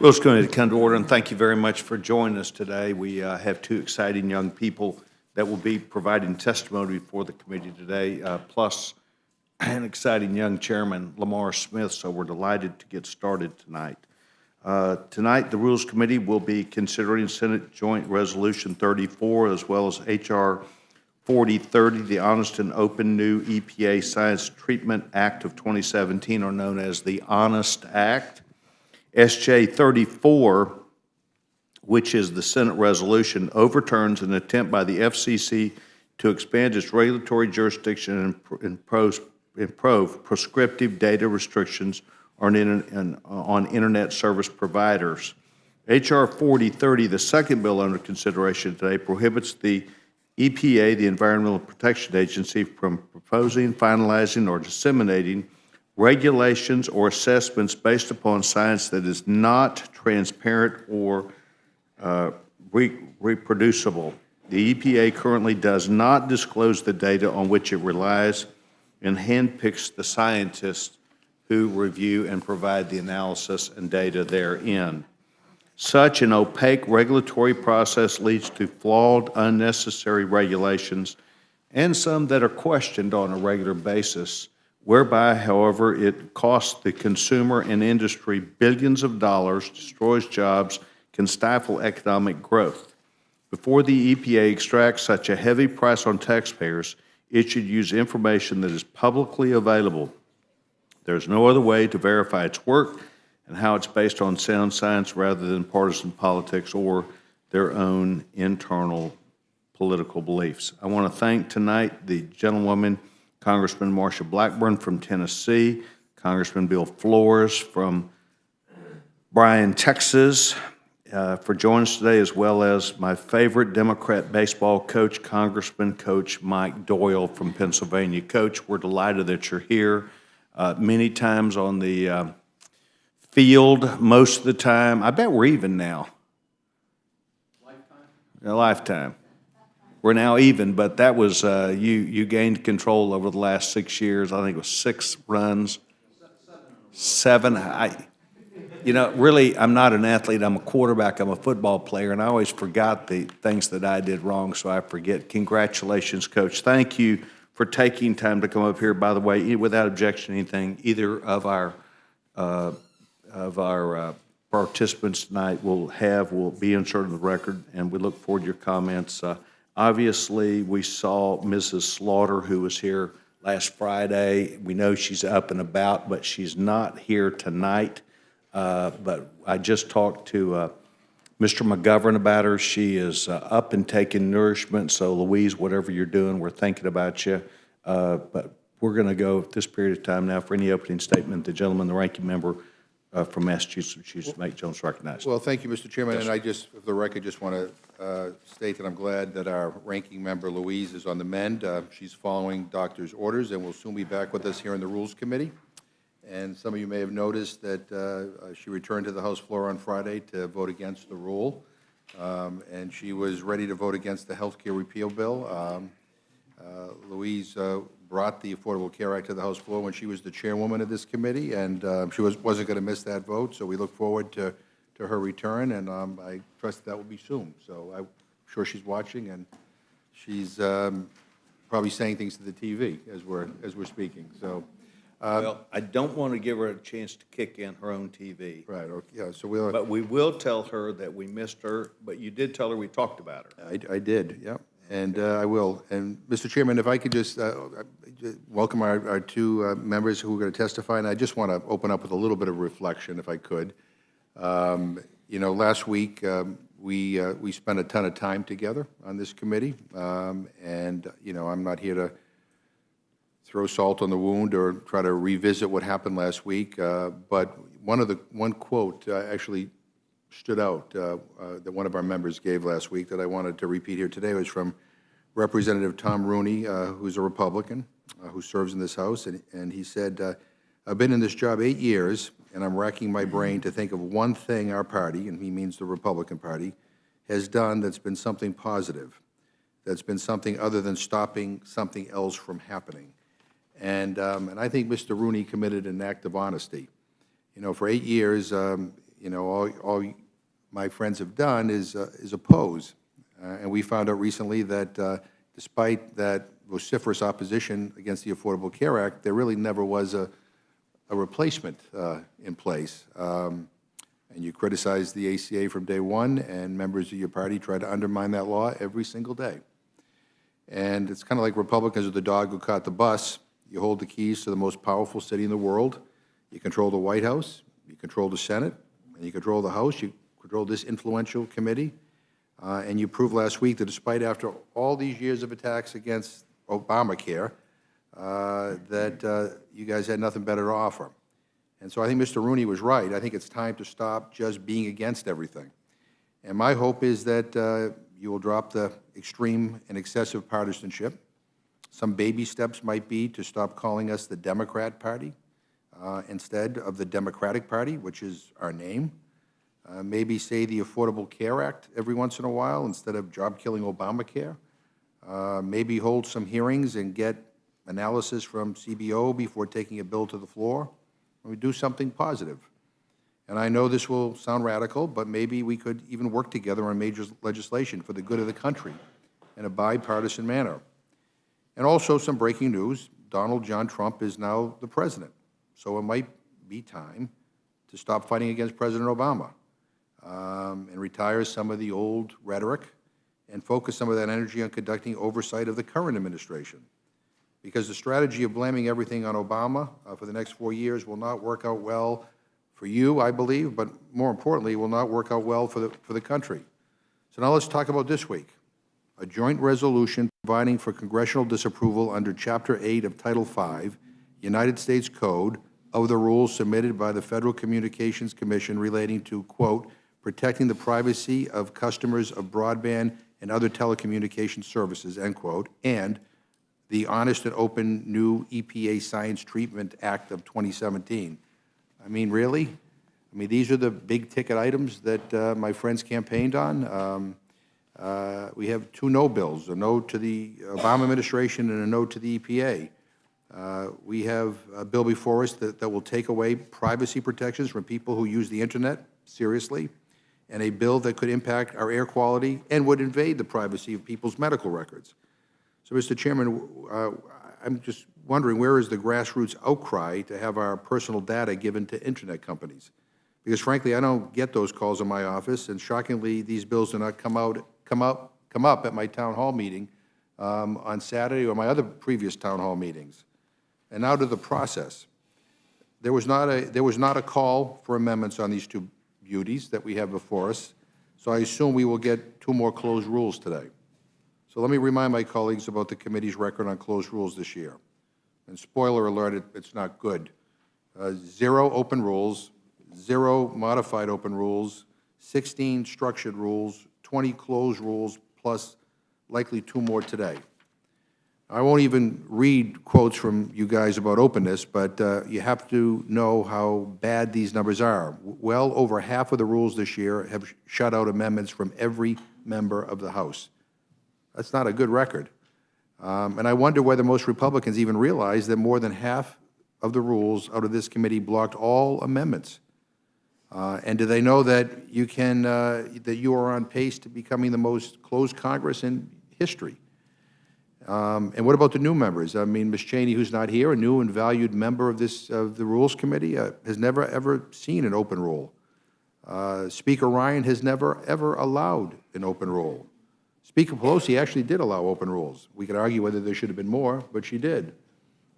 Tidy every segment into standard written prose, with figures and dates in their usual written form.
Rules Committee to come to order, and thank you very much for joining us today. We have two exciting young people that will be providing testimony before the committee today, plus an exciting young chairman, Lamar Smith, so we're delighted to get started tonight. Tonight, the Rules Committee will be considering Senate Joint Resolution 34 as well as H.R. 4030, the Honest and Open New EPA Science Treatment Act of 2017, or known as the HONEST Act. S.J. 34, which is the Senate resolution, overturns an attempt by the FCC to expand its regulatory jurisdiction and impose prescriptive data restrictions on Internet service providers. H.R. 4030, the second bill under consideration today, prohibits the EPA, the Environmental Protection Agency, from proposing, finalizing, or disseminating regulations or assessments based upon science that is not transparent or reproducible. The EPA currently does not disclose the data on which it relies and handpicks the scientists who review and provide the analysis and data therein. Such an opaque regulatory process leads to flawed, unnecessary regulations and some that are questioned on a regular basis, whereby, however, it costs the consumer and industry billions of dollars, destroys jobs, can stifle economic growth. Before the EPA extracts such a heavy price on taxpayers, it should use information that is publicly available. There's no other way to verify its work and how it's based on sound science rather than partisan politics or their own internal political beliefs. I want to thank tonight the gentlewoman, Congressman Marsha Blackburn from Tennessee, Congressman Bill Flores from Bryan, Texas, for joining us today, as well as my favorite Democrat baseball coach, Congressman Coach Mike Doyle from Pennsylvania. Coach, we're delighted that you're here. Many times on the field, most of the time. I bet we're even now. A lifetime. We're now even, but that was, you gained control over the last 6 years. I think it was 6 runs. 7. Really, I'm not an athlete. I'm a quarterback. I'm a football player, and I always forgot the things that I did wrong, so I forget. Congratulations, Coach. Thank you for taking time to come up here. By the way, without objection to anything, either of our participants tonight will be inserted in the record, and we look forward to your comments. Obviously, we saw Mrs. Slaughter, who was here last Friday. We know she's up and about, but she's not here tonight. But I just talked to Mr. McGovern about her. She is up and taking nourishment. So, Louise, whatever you're doing, we're thinking about you. But we're going to go at this period of time now for any opening statement. The gentleman, the ranking member from Massachusetts, chooses to make Jones recognized. Well, thank you, Mr. Chairman. Yes. And I just, for the record, just want to state that I'm glad that our ranking member, Louise, is on the mend. She's following doctor's orders and will soon be back with us here in the Rules Committee. And some of you may have noticed that she returned to the House floor on Friday to vote against the rule. And she was ready to vote against the health care repeal bill. Louise brought the Affordable Care Act to the House floor when she was the chairwoman of this committee, and she wasn't going to miss that vote, so we look forward to her return, and I trust that will be soon. So I'm sure she's watching, and she's probably saying things to the TV as we're speaking. So, well, I don't want to give her a chance to kick in her own TV. right, okay, yeah, so But we will tell her that we missed her, but you did tell her we talked about her. I did, yep, and I will. And, Mr. Chairman, if I could just welcome our two members who are going to testify, and I just want to open up with a little bit of reflection, if I could. Last week, we spent a ton of time together on this committee, and, I'm not here to throw salt on the wound or try to revisit what happened last week, but one quote actually stood out that one of our members gave last week that I wanted to repeat here today. It was from Representative Tom Rooney, who's a Republican, who serves in this House, and he said, I've been in this job 8 years, and I'm racking my brain to think of one thing our party, and he means the Republican Party, has done that's been something positive, that's been something other than stopping something else from happening. And I think Mr. Rooney committed an act of honesty. For 8 years, all my friends have done is oppose. And we found out recently that despite that vociferous opposition against the Affordable Care Act, there really never was a replacement in place. And you criticized the ACA from day one, and members of your party try to undermine that law every single day. And it's kind of like Republicans are the dog who caught the bus. You hold the keys to the most powerful city in the world. You control the White House, you control the Senate, and you control the House. You control this influential committee. And you proved last week that despite after all these years of attacks against Obamacare, that you guys had nothing better to offer. And so I think Mr. Rooney was right. I think it's time to stop just being against everything. And my hope is that you will drop the extreme and excessive partisanship. Some baby steps might be to stop calling us the Democrat Party instead of the Democratic Party, which is our name. Maybe say the Affordable Care Act every once in a while instead of job-killing Obamacare. Maybe hold some hearings and get analysis from CBO before taking a bill to the floor. We do something positive. And I know this will sound radical, but maybe we could even work together on major legislation for the good of the country in a bipartisan manner. And also some breaking news, Donald John Trump is now the president. So it might be time to stop fighting against President Obama and retire some of the old rhetoric and focus some of that energy on conducting oversight of the current administration. Because the strategy of blaming everything on Obama for the next 4 years will not work out well for you, I believe, but more importantly, will not work out well for the country. So now let's talk about this week. A joint resolution providing for congressional disapproval under Chapter 8 of Title V, United States Code, of the rules submitted by the Federal Communications Commission relating to, quote, protecting the privacy of customers of broadband and other telecommunication services, end quote, and the Honest and Open New EPA Science Treatment Act of 2017. I mean, really? I mean, these are the big-ticket items that my friends campaigned on. We have 2 no bills, a no to the Obama administration and a no to the EPA. We have a bill before us that will take away privacy protections from people who use the Internet seriously, and a bill that could impact our air quality and would invade the privacy of people's medical records. So, Mr. Chairman, I'm just wondering, where is the grassroots outcry to have our personal data given to Internet companies? Because, frankly, I don't get those calls in my office, and shockingly, these bills do not come up at my town hall meeting on Saturday or my other previous town hall meetings. And now to the process. There was not a call for amendments on these 2 beauties that we have before us, so I assume we will get 2 more closed rules today. So let me remind my colleagues about the committee's record on closed rules this year. And spoiler alert, it's not good. 0 open rules, 0 modified open rules, 16 structured rules, 20 closed rules, plus likely 2 more today. I won't even read quotes from you guys about openness, but you have to know how bad these numbers are. Well over half of the rules this year have shut out amendments from every member of the House. That's not a good record. And I wonder whether most Republicans even realize that more than half of the rules out of this committee blocked all amendments. And do they know that that you are on pace to becoming the most closed Congress in history? And what about the new members? I mean, Ms. Cheney, who's not here, a new and valued member of the Rules Committee, has never, ever seen an open rule. Speaker Ryan has never, ever allowed an open rule. Speaker Pelosi actually did allow open rules. We could argue whether there should have been more, but she did.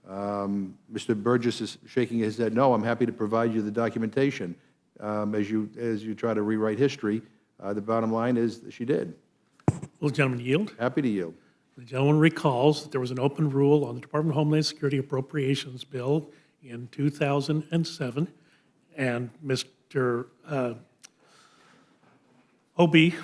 Mr. Burgess is shaking his head, no, I'm happy to provide you the documentation. As you try to rewrite history, the bottom line is that she did. Will the gentleman yield? Happy to yield. The gentleman recalls that there was an open rule on the Department of Homeland Security Appropriations Bill in 2007, and Mr. Obey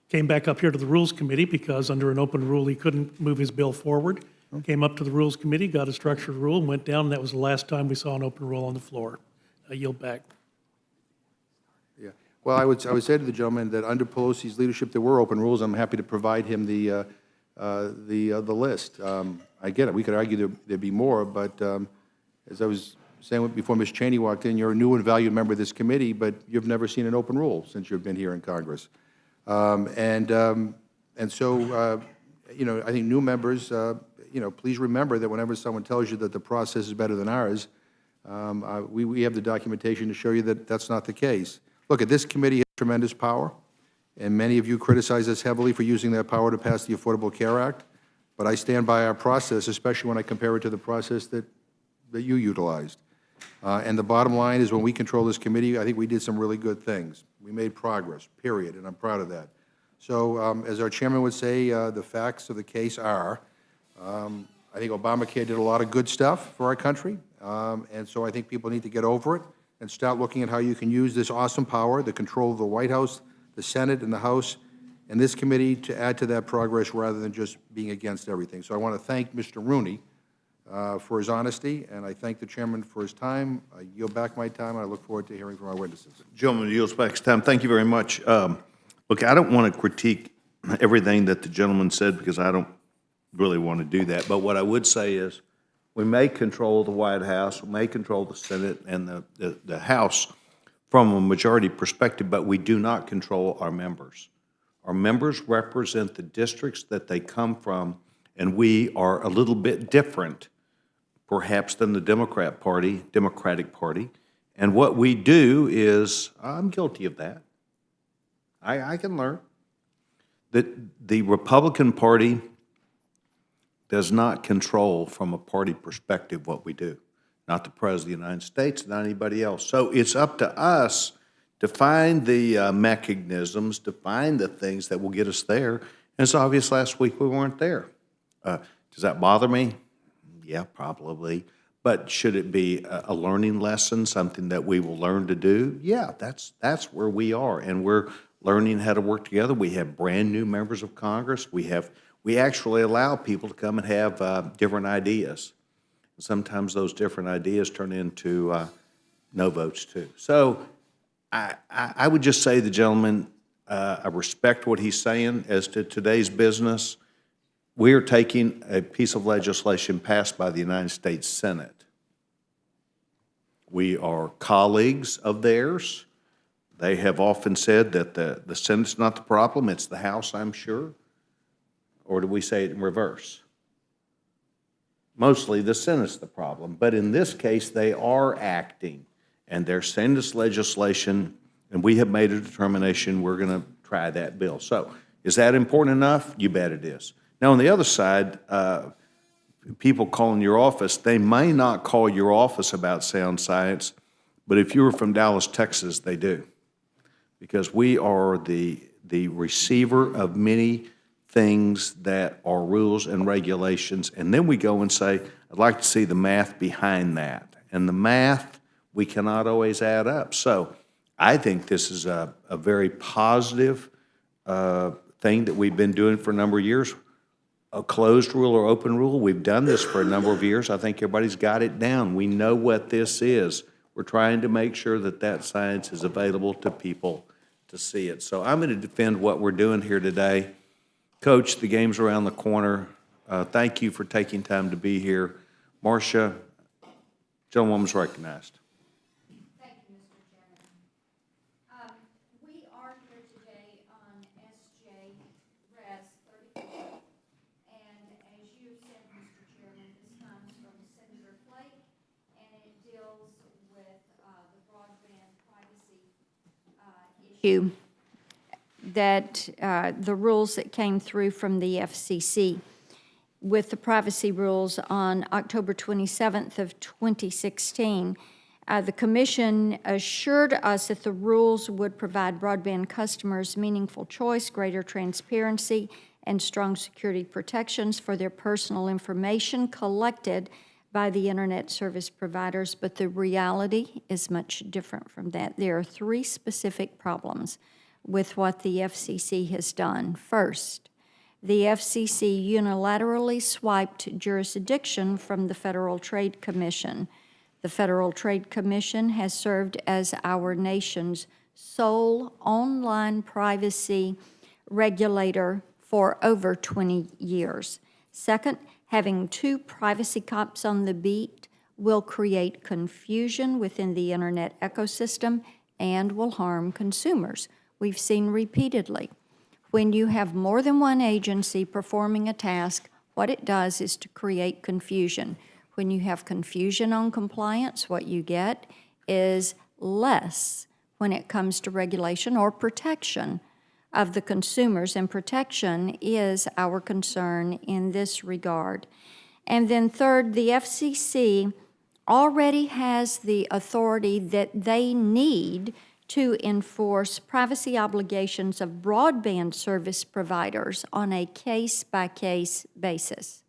came back up here to the Rules Committee because under an open rule he couldn't move his bill forward. Came up to the Rules Committee, got a structured rule, and went down, and that was the last time we saw an open rule on the floor. I yield back. Yeah. Well, I would say to the gentleman that under Pelosi's leadership there were open rules. I'm happy to provide him the list. I get it. We could argue there'd be more, but as I was saying before Ms. Cheney walked in, you're a new and valued member of this committee, but you've never seen an open rule since you've been here in Congress. And so, you know, I think new members, you know, please remember that whenever someone tells you that the process is better than ours, we have the documentation to show you that that's not the case. Look, this committee has tremendous power, and many of you criticize us heavily for using that power to pass the Affordable Care Act, but I stand by our process, especially when I compare it to the process that you utilized. And the bottom line is when we control this committee, I think we did some really good things. We made progress, period, and I'm proud of that. So as our chairman would say, the facts of the case are, I think Obamacare did a lot of good stuff for our country, and so I think people need to get over it and start looking at how you can use this awesome power, the control of the White House, the Senate, and the House, and this committee to add to that progress rather than just being against everything. So I want to thank Mr. Rooney for his honesty, and I thank the chairman for his time. I yield back my time, and I look forward to hearing from our witnesses. Gentleman yields back his time. Thank you very much. Look, I don't want to critique everything that the gentleman said because I don't really want to do that. But what I would say is we may control the White House, we may control the Senate and the House from a majority perspective, but we do not control our members. Our members represent the districts that they come from, and we are a little bit different, perhaps, than the Democratic Party. And what we do is, I'm guilty of that. I can learn that the Republican Party does not control from a party perspective what we do, not the President of the United States, not anybody else. So it's up to us to find the mechanisms, to find the things that will get us there. And it's obvious last week we weren't there. Does that bother me? Yeah, probably. But should it be a learning lesson, something that we will learn to do? Yeah, that's where we are, and we're learning how to work together. We have brand new members of Congress. We actually allow people to come and have different ideas. Sometimes those different ideas turn into no votes too. So I would just say to the gentleman, I respect what he's saying as to today's business. We are taking a piece of legislation passed by the United States Senate. We are colleagues of theirs. They have often said that the Senate's not the problem, it's the House, I'm sure. Or do we say it in reverse? Mostly the Senate's the problem, but in this case, they are acting, and they're sending us legislation, and we have made a determination we're going to try that bill. So is that important enough? You bet it is. Now, on the other side, people calling your office, they may not call your office about sound science, but if you were from Dallas, Texas, they do. Because we are the receiver of many things that are rules and regulations, and then we go and say, I'd like to see the math behind that. And the math, we cannot always add up. So I think this is a very positive thing that we've been doing for a number of years. A closed rule or open rule, we've done this for a number of years. I think everybody's got it down. We know what this is. We're trying to make sure that that science is available to people to see it. So I'm going to defend what we're doing here today. Coach, the game's around the corner. Thank you for taking time to be here. Marcia, gentlewoman's recognized. Thank you, Mr. Chairman. We are here today on SJ Res 34, and as you said, Mr. Chairman, this comes from Senator Flake, and it deals with the broadband privacy issue that the rules that came through from the FCC with the privacy rules on October 27th of 2016. The Commission assured us that the rules would provide broadband customers meaningful choice, greater transparency, and strong security protections for their personal information collected by the Internet service providers, but the reality is much different from that. There are three specific problems with what the FCC has done. First, the FCC unilaterally swiped jurisdiction from the Federal Trade Commission. The Federal Trade Commission has served as our nation's sole online privacy regulator for over 20 years. Second, having two privacy cops on the beat will create confusion within the internet ecosystem and will harm consumers. We've seen repeatedly. When you have more than one agency performing a task, what it does is to create confusion. When you have confusion on compliance, what you get is less when it comes to regulation or protection of the consumers, and protection is our concern in this regard. And then third, the FCC already has the authority that they need to enforce privacy obligations of broadband service providers on a case-by-case basis.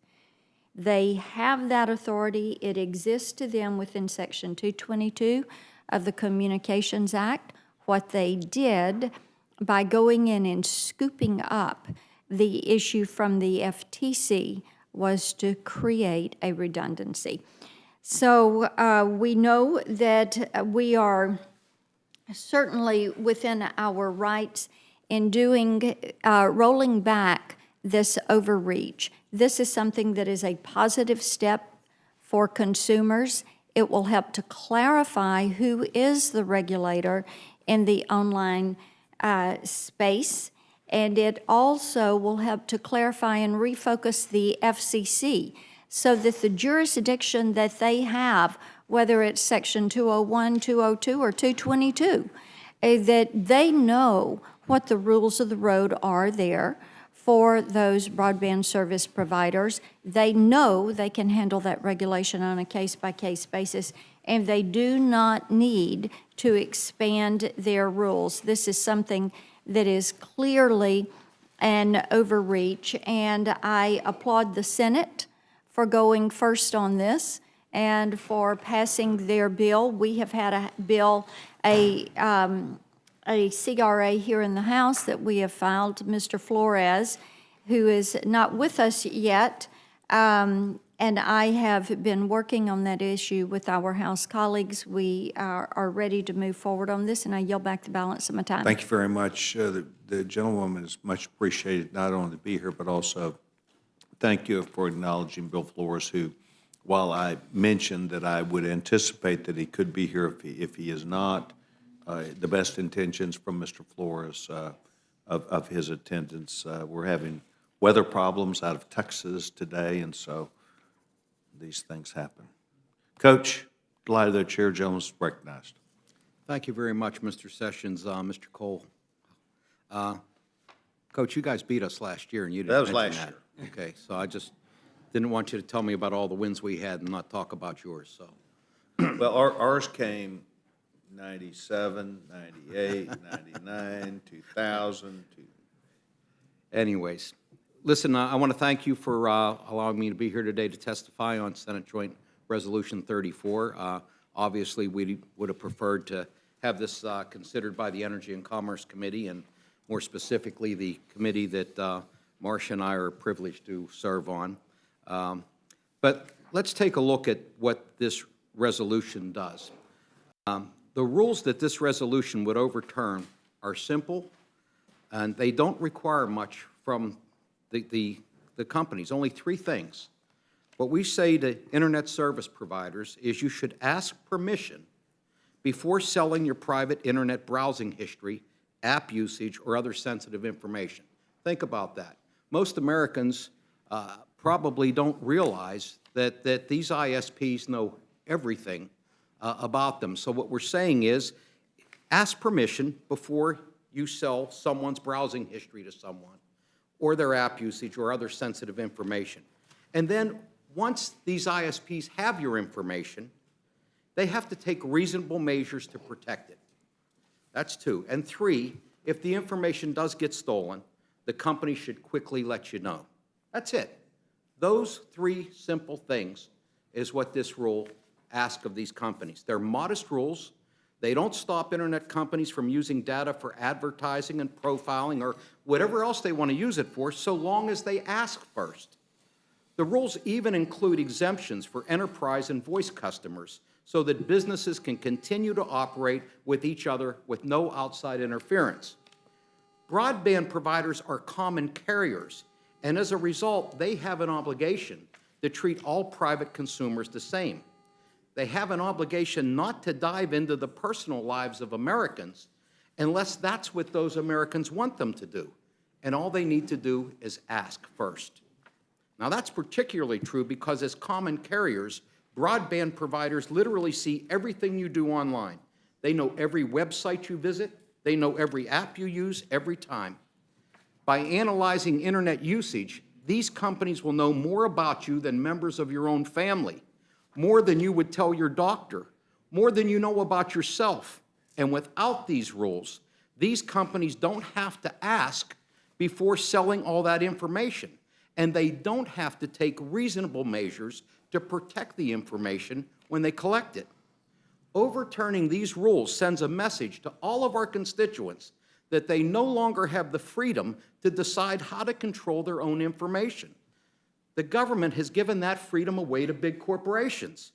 They have that authority. It exists to them within Section 222 of the Communications Act. What they did by going in and scooping up the issue from the FTC was to create a redundancy. So we know that we are certainly within our rights in doing, rolling back this overreach. This is something that is a positive step for consumers. It will help to clarify who is the regulator in the online space, and it also will help to clarify and refocus the FCC so that the jurisdiction that they have, whether it's Section 201, 202, or 222, that they know what the rules of the road are there for those broadband service providers. They know they can handle that regulation on a case-by-case basis, and they do not need to expand their rules. This is something that is clearly an overreach, and I applaud the Senate for going first on this and for passing their bill. We have had a bill, a CRA here in the House that we have filed. Mr. Flores, who is not with us yet, and I have been working on that issue with our House colleagues. We are ready to move forward on this, and I yield back the balance of my time. Thank you very much. The gentlewoman is much appreciated, not only to be here, but also thank you for acknowledging Bill Flores, who, while I mentioned that I would anticipate that he could be here if he is not, the best intentions from Mr. Flores of his attendance. We're having weather problems out of Texas today, and so these things happen. Coach, delighted that Chair Jones is recognized. Thank you very much, Mr. Sessions, Mr. Cole. Coach, you guys beat us last year, and you didn't That was mention last that. Okay, so I just didn't want you to tell me about all the wins we had and not talk about yours, so. Well, ours came 97, 98, 99, 2000. Anyways, listen, I want to thank you for allowing me to be here today to testify on Senate Joint Resolution 34. Obviously, we would have preferred to have this considered by the Energy and Commerce Committee, and more specifically, the committee that Marcia and I are privileged to serve on. But let's take a look at what this resolution does. The rules that this resolution would overturn are simple, and they don't require much from the companies, only three things. What we say to internet service providers is you should ask permission before selling your private internet browsing history, app usage, or other sensitive information. Think about that. Most Americans probably don't realize that these ISPs know everything about them. So what we're saying is ask permission before you sell someone's browsing history to someone, or their app usage or other sensitive information. And then once these ISPs have your information, they have to take reasonable measures to protect it. That's two. And three, if the information does get stolen, the company should quickly let you know. That's it. Those three simple things is what this rule asks of these companies. They're modest rules. They don't stop internet companies from using data for advertising and profiling or whatever else they want to use it for, so long as they ask first. The rules even include exemptions for enterprise and voice customers so that businesses can continue to operate with each other with no outside interference. Broadband providers are common carriers, and as a result, they have an obligation to treat all private consumers the same. They have an obligation not to dive into the personal lives of Americans unless that's what those Americans want them to do. And all they need to do is ask first. Now, that's particularly true because as common carriers, broadband providers literally see everything you do online. They know every website you visit. They know every app you use every time. By analyzing internet usage, these companies will know more about you than members of your own family, more than you would tell your doctor, more than you know about yourself. And without these rules, these companies don't have to ask before selling all that information, and they don't have to take reasonable measures to protect the information when they collect it. Overturning these rules sends a message to all of our constituents that they no longer have the freedom to decide how to control their own information. The government has given that freedom away to big corporations.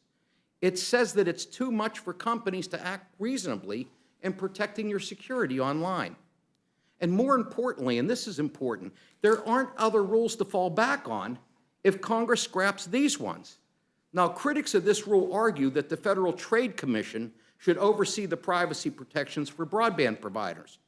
It says that it's too much for companies to act reasonably in protecting your security online. And more importantly, and this is important, there aren't other rules to fall back on if Congress scraps these ones. Now, critics of this rule argue that the Federal Trade Commission should oversee the privacy protections for broadband providers.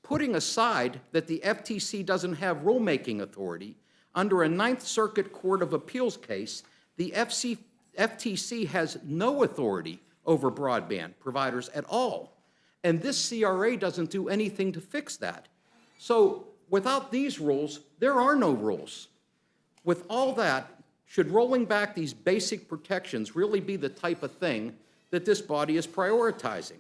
Putting aside that the FTC doesn't have rulemaking authority, under a Ninth Circuit Court of Appeals case, the FTC has no authority over broadband providers at all. And this CRA doesn't do anything to fix that. So without these rules, there are no rules. With all that, should rolling back these basic protections really be the type of thing that this body is prioritizing?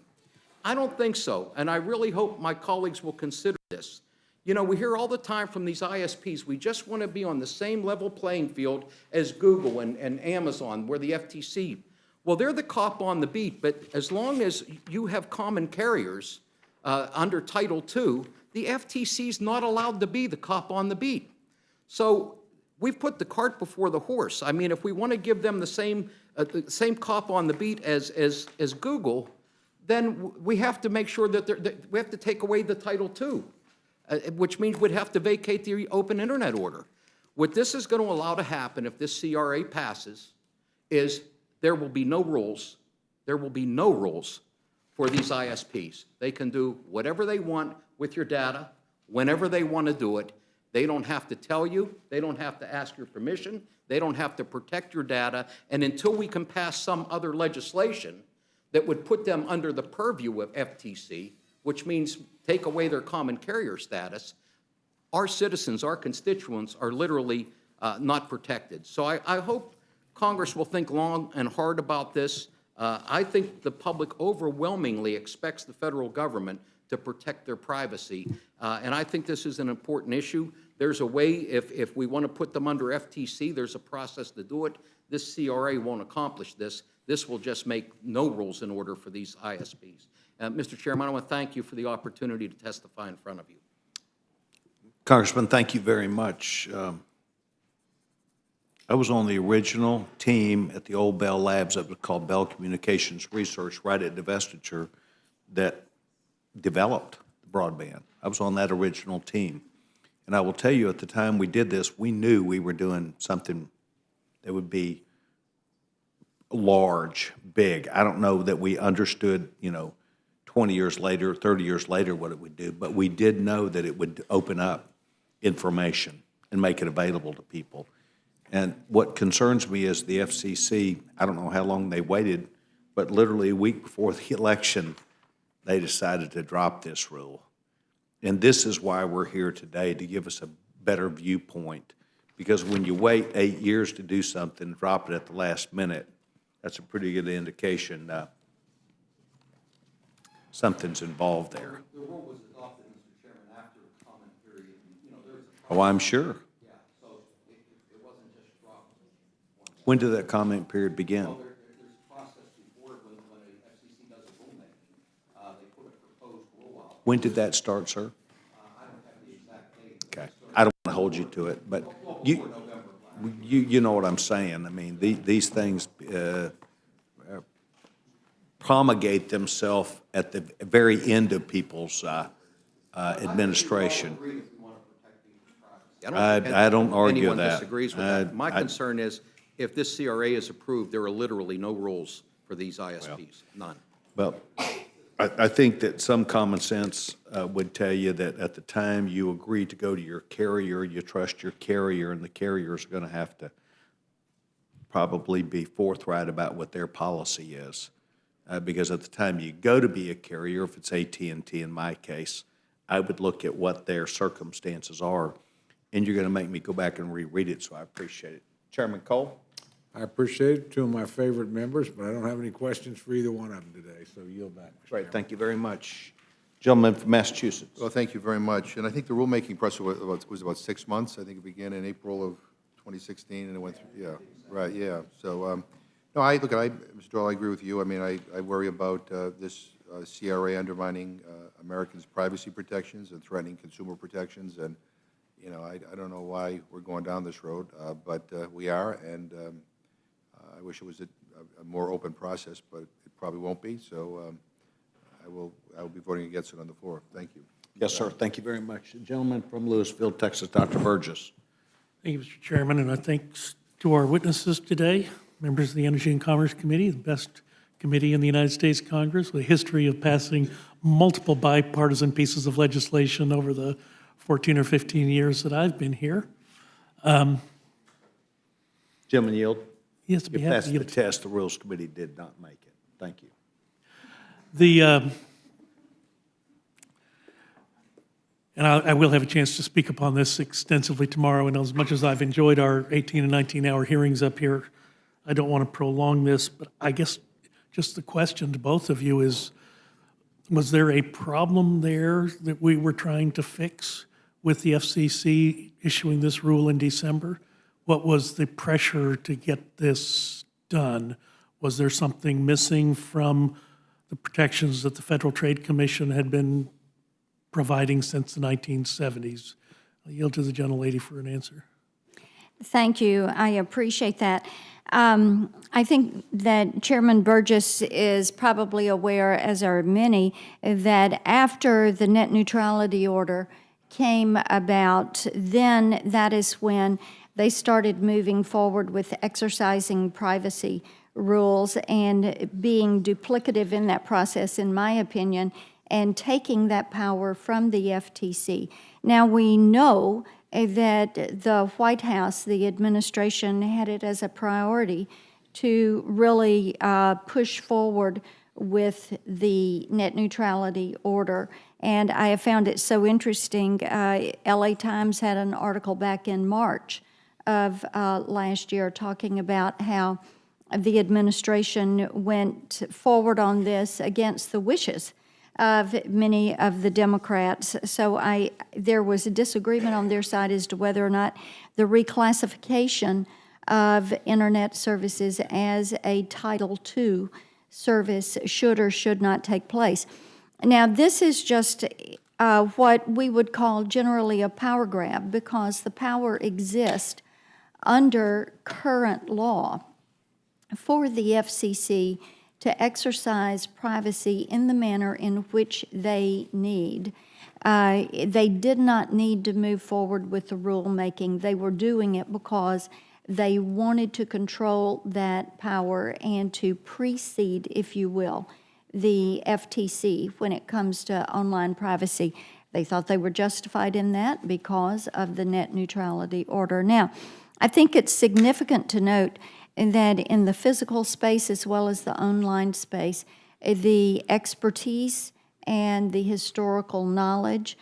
I don't think so, and I really hope my colleagues will consider this. You know, we hear all the time from these ISPs, we just want to be on the same level playing field as Google and Amazon, where the FTC, well, they're the cop on the beat, but as long as you have common carriers under Title II, the FTC's not allowed to be the cop on the beat. So we've put the cart before the horse. I mean, if we want to give them the same cop on the beat as Google, then we have to make sure that we have to take away the Title II, which means we'd have to vacate the open internet order. What this is going to allow to happen if this CRA passes is there will be no rules. There will be no rules for these ISPs. They can do whatever they want with your data, whenever they want to do it. They don't have to tell you. They don't have to ask your permission. They don't have to protect your data. And until we can pass some other legislation that would put them under the purview of FTC, which means take away their common carrier status, our citizens, our constituents are literally not protected. So I hope Congress will think long and hard about this. I think the public overwhelmingly expects the federal government to protect their privacy, and I think this is an important issue. There's a way, if we want to put them under FTC, there's a process to do it. This CRA won't accomplish this. This will just make no rules in order for these ISPs. Mr. Chairman, I want to thank you for the opportunity to testify in front of you. Congressman, thank you very much. I was on the original team at the old Bell Labs that was called Bell Communications Research right at divestiture that developed broadband. I was on that original team. And I will tell you, at the time we did this, we knew we were doing something that would be large, big. I don't know that we understood, 20 years later, 30 years later what it would do, but we did know that it would open up information and make it available to people. And what concerns me is the FCC, I don't know how long they waited, but literally a week before the election, they decided to drop this rule. And this is why we're here today, to give us a better viewpoint. Because when you wait 8 years to do something, drop it at the last minute, that's a pretty good indication something's involved there. The rule was adopted, Mr. Chairman, after a comment period. There's Oh, I'm sure. yeah, so it wasn't just dropped. When did that comment period begin? Well, there's a process before when the FCC does a rulemaking. They put a proposed rule out. When did that start, sir? I don't have the exact date. Okay. I don't want to hold you to it, but you know what I'm saying. I mean, these things promulgate themselves at the very end of people's administration. I don't argue anyone that. disagrees with that. My concern is if this CRA is approved, there are literally no rules for for these ISPs, none. Well, I think that some common sense would tell you that at the time you agree to go to your carrier, you trust your carrier, and the carrier's going to have to probably be forthright about what their policy is. Because at the time you go to be a carrier, if it's AT&T in my case, I would look at what their circumstances are, and you're going to make me go back and reread it, so I appreciate it. Chairman Cole? I appreciate it, two of my favorite members, but I don't have any questions for either one of them today, so yield back, Mr. Great, thank you very much. Gentleman from Massachusetts. Well, thank you very much. And I think the rulemaking process was about 6 months. I think it began in April of 2016, and it went through, yeah, right, yeah. So, no, Mr. Doyle, I agree with you. I mean, I worry about this CRA undermining Americans' privacy protections and threatening consumer protections. And, you know, I don't know why we're going down this road, but we are, and I wish it was a more open process, but it probably won't be. So I will be voting against it on the floor. Thank you. Yes, sir, thank you very much. The gentleman from Louisville, Texas, Dr. Burgess. Thank you, Mr. Chairman, and I thanks to our witnesses today, members of the Energy and Commerce Committee, the best committee in the United States Congress with a history of passing multiple bipartisan pieces of legislation over the 14 or 15 years that I've been here. Gentleman yield. Yes, to be You happy passed to the yield. test, the Rules Committee did not make it. Thank you. And I will have a chance to speak upon this extensively tomorrow, and as much as I've enjoyed our 18 and 19-hour hearings up here, I don't want to prolong this, but I guess just the question to both of you is, was there a problem there that we were trying to fix with the FCC issuing this rule in December? What was the pressure to get this done? Was there something missing from the protections that the Federal Trade Commission had been providing since the 1970s? I'll yield to the gentlelady for an answer. Thank you. I appreciate that. I think that Chairman Burgess is probably aware, as are many, that after the net neutrality order came about, then that is when they started moving forward with exercising privacy rules and being duplicative in that process, in my opinion, and taking that power from the FTC. Now, we know that the White House, the administration, had it as a priority to really push forward with the net neutrality order. And I have found it so interesting. LA Times had an article back in March of last year talking about how the administration went forward on this against the wishes of many of the Democrats. So there was a disagreement on their side as to whether or not the reclassification of Internet services as a Title II service should or should not take place. Now, this is just what we would call generally a power grab, because the power exists under current law for the FCC to exercise privacy in the manner in which they need. They did not need to move forward with the rulemaking. They were doing it because they wanted to control that power and to precede, if you will, the FTC when it comes to online privacy. They thought they were justified in that because of the net neutrality order. Now, I think it's significant to note that in the physical space as well as the online space, the expertise and the historical knowledge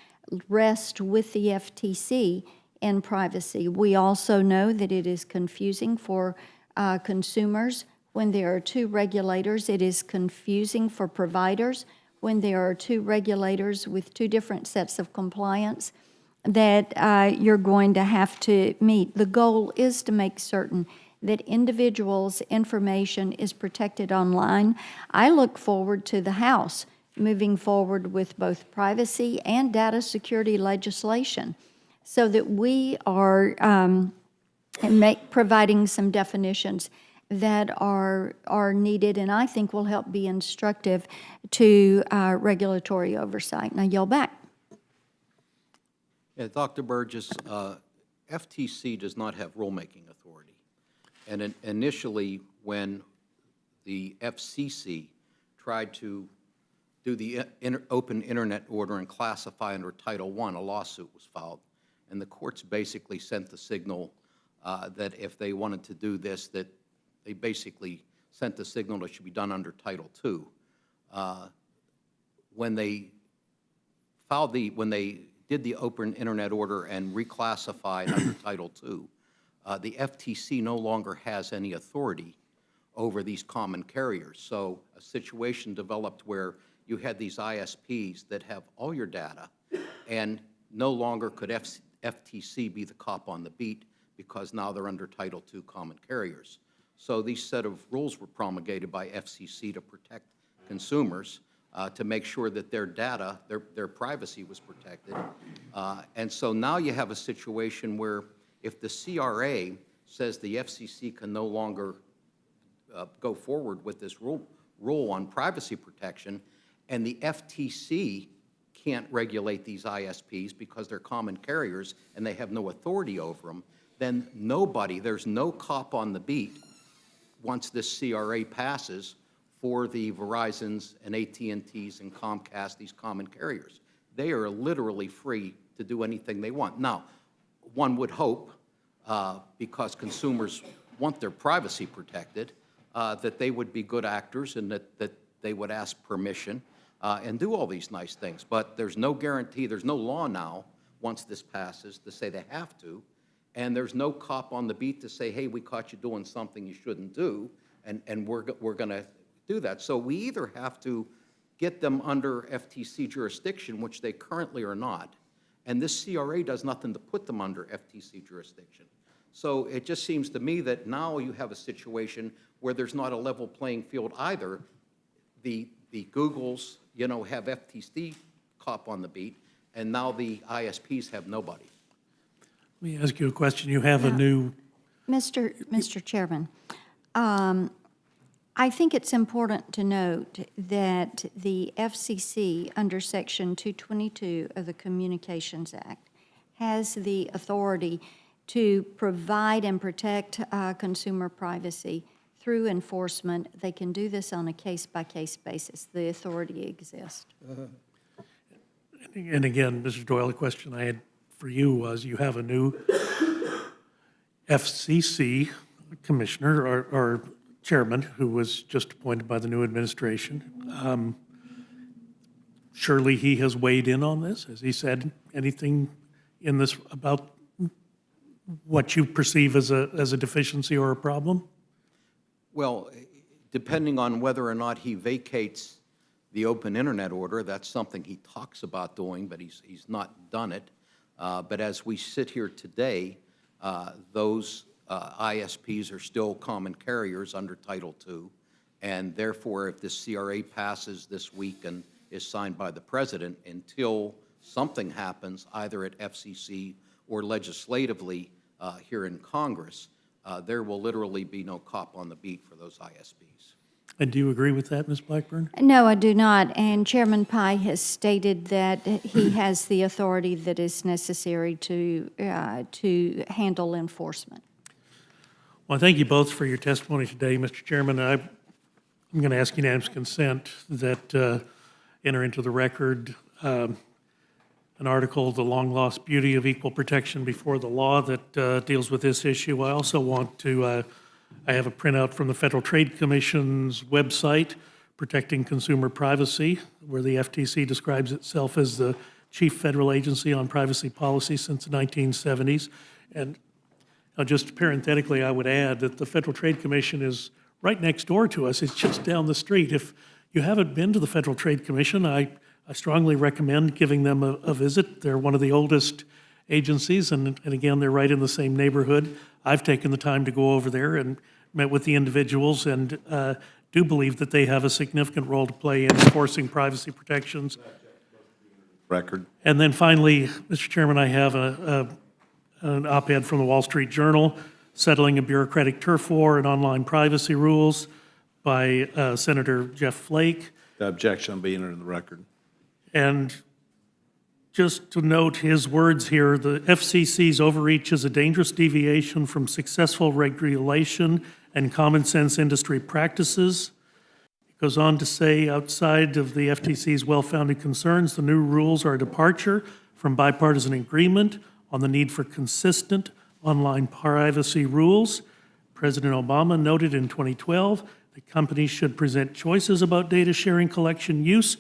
rest with the FTC in privacy. We also know that it is confusing for consumers when there are two regulators. It is confusing for providers when there are two regulators with two different sets of compliance that you're going to have to meet. The goal is to make certain that individuals' information is protected online. I look forward to the House moving forward with both privacy and data security legislation so that we are providing some definitions that are needed and I think will help be instructive to regulatory oversight. And I yield back. Yeah, Dr. Burgess, FTC does not have rulemaking authority. And initially, when the FCC tried to do the open internet order and classify under Title I, a lawsuit was filed. And the courts basically sent the signal that if they wanted to do this, that they basically sent the signal that it should be done under Title II. When they did the open internet order and reclassified under Title II, the FTC no longer has any authority over these common carriers. So a situation developed where you had these ISPs that have all your data, and no longer could FTC be the cop on the beat because now they're under Title II common carriers. So these set of rules were promulgated by FCC to protect consumers, to make sure that their data, their privacy was protected. And so now you have a situation where if the CRA says the FCC can no longer go forward with this rule on privacy protection, and the FTC can't regulate these ISPs because they're common carriers and they have no authority over them, then there's no cop on the beat once this CRA passes for the Verizons and AT&Ts and Comcast, these common carriers. They are literally free to do anything they want. Now, one would hope, because consumers want their privacy protected, that they would be good actors and that they would ask permission and do all these nice things. But there's no guarantee, there's no law now, once this passes, to say they have to, and there's no cop on the beat to say, hey, we caught you doing something you shouldn't do, and we're going to do that. So we either have to get them under FTC jurisdiction, which they currently are not, and this CRA does nothing to put them under FTC jurisdiction. So it just seems to me that now you have a situation where there's not a level playing field either. The Googles, have FTC cop on the beat, and now the ISPs have nobody. Let me ask you a question. You have a new, Mr. Chairman, I think it's important to note that the FCC, under Section 222 of the Communications Act, has the authority to provide and protect consumer privacy through enforcement. They can do this on a case-by-case basis. The authority exists. and again, Mr. Doyle, the question I had for you was, you have a new FCC commissioner or chairman who was just appointed by the new administration. Surely he has weighed in on this. Has he said anything in this about what you perceive as a deficiency or a problem? Well, depending on whether or not he vacates the open internet order, that's something he talks about doing, but he's not done it. But as we sit here today, those ISPs are still common carriers under Title II, and therefore, if this CRA passes this week and is signed by the president, until something happens, either at FCC or legislatively here in Congress, there will literally be no cop on the beat for those ISPs. And do you agree with that, Ms. Blackburn? No, I do not. And Chairman Pai has stated that he has the authority that is necessary to handle enforcement. Well, thank you both for your testimony today, Mr. Chairman. I'm going to ask unanimous consent that enter into the record an article, The Long Lost Beauty of Equal Protection Before the Law, that deals with this issue. I also want to, I have a printout from the Federal Trade Commission's website, Protecting Consumer Privacy, where the FTC describes itself as the chief federal agency on privacy policy since the 1970s. And just parenthetically, I would add that the Federal Trade Commission is right next door to us. It's just down the street. If you haven't been to the Federal Trade Commission, I strongly recommend giving them a visit. They're one of the oldest agencies, and again, they're right in the same neighborhood. I've taken the time to go over there and met with the individuals, and do believe that they have a significant role to play in enforcing privacy protections. Record. And then finally, Mr. Chairman, I have an op-ed from the Wall Street Journal, Settling a Bureaucratic Turf War and Online Privacy Rules, by Senator Jeff Flake. The objection being entered in the record. And just to note his words here, the FCC's overreach is a dangerous deviation from successful regulation and common sense industry practices. It goes on to say, outside of the FTC's well-founded concerns, the new rules are a departure from bipartisan agreement on the need for consistent online privacy rules. President Obama noted in 2012 that companies should present choices about data sharing, collection, use,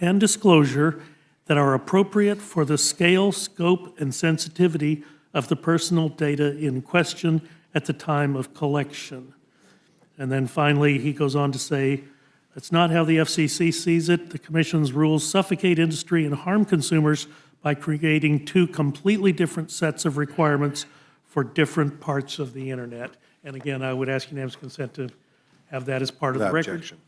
and disclosure that are appropriate for the scale, scope, and sensitivity of the personal data in question at the time of collection. And then finally, he goes on to say, that's not how the FCC sees it. The Commission's rules suffocate industry and harm consumers by creating two completely different sets of requirements for different parts of the internet. And again, I would ask unanimous consent to have that as part of the Without record. objection.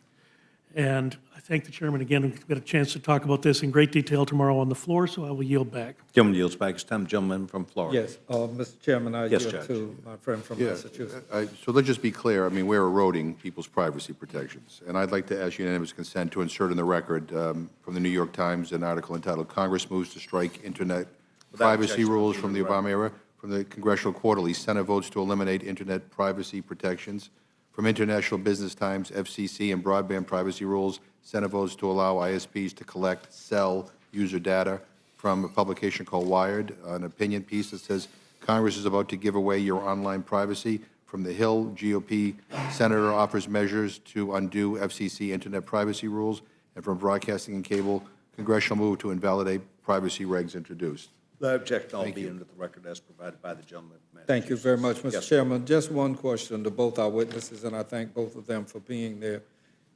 And I thank the chairman again. We've got a chance to talk about this in great detail tomorrow on the floor, so I will yield back. Gentleman yields back. It's time, gentleman from Florida. Yes, Mr. Chairman, I Yes, yield Judge. to my friend from Yeah, Massachusetts. so let's just be clear, I mean, we're eroding people's privacy protections. And I'd like to ask unanimous consent to insert in the record from the New York Times an article entitled, "Congress Moves to Strike Internet Privacy objection, Rules I'll from the leave it Obama Era." From the Congressional Quarterly, Senate votes to eliminate Internet privacy protections. From International Business Times, FCC and broadband privacy rules, Senate votes to allow ISPs to collect, sell user data. From a publication called Wired, an opinion piece that says, "Congress is about to give away your online privacy." From the Hill, GOP senator offers measures to undo FCC internet privacy rules. And from Broadcasting and Cable, congressional move to invalidate privacy regs introduced. The objection will be into the record as provided by the gentleman from Thank you very much, Mr. Yes, sir. Chairman. Just one question to both our witnesses, and I thank both of them for being there.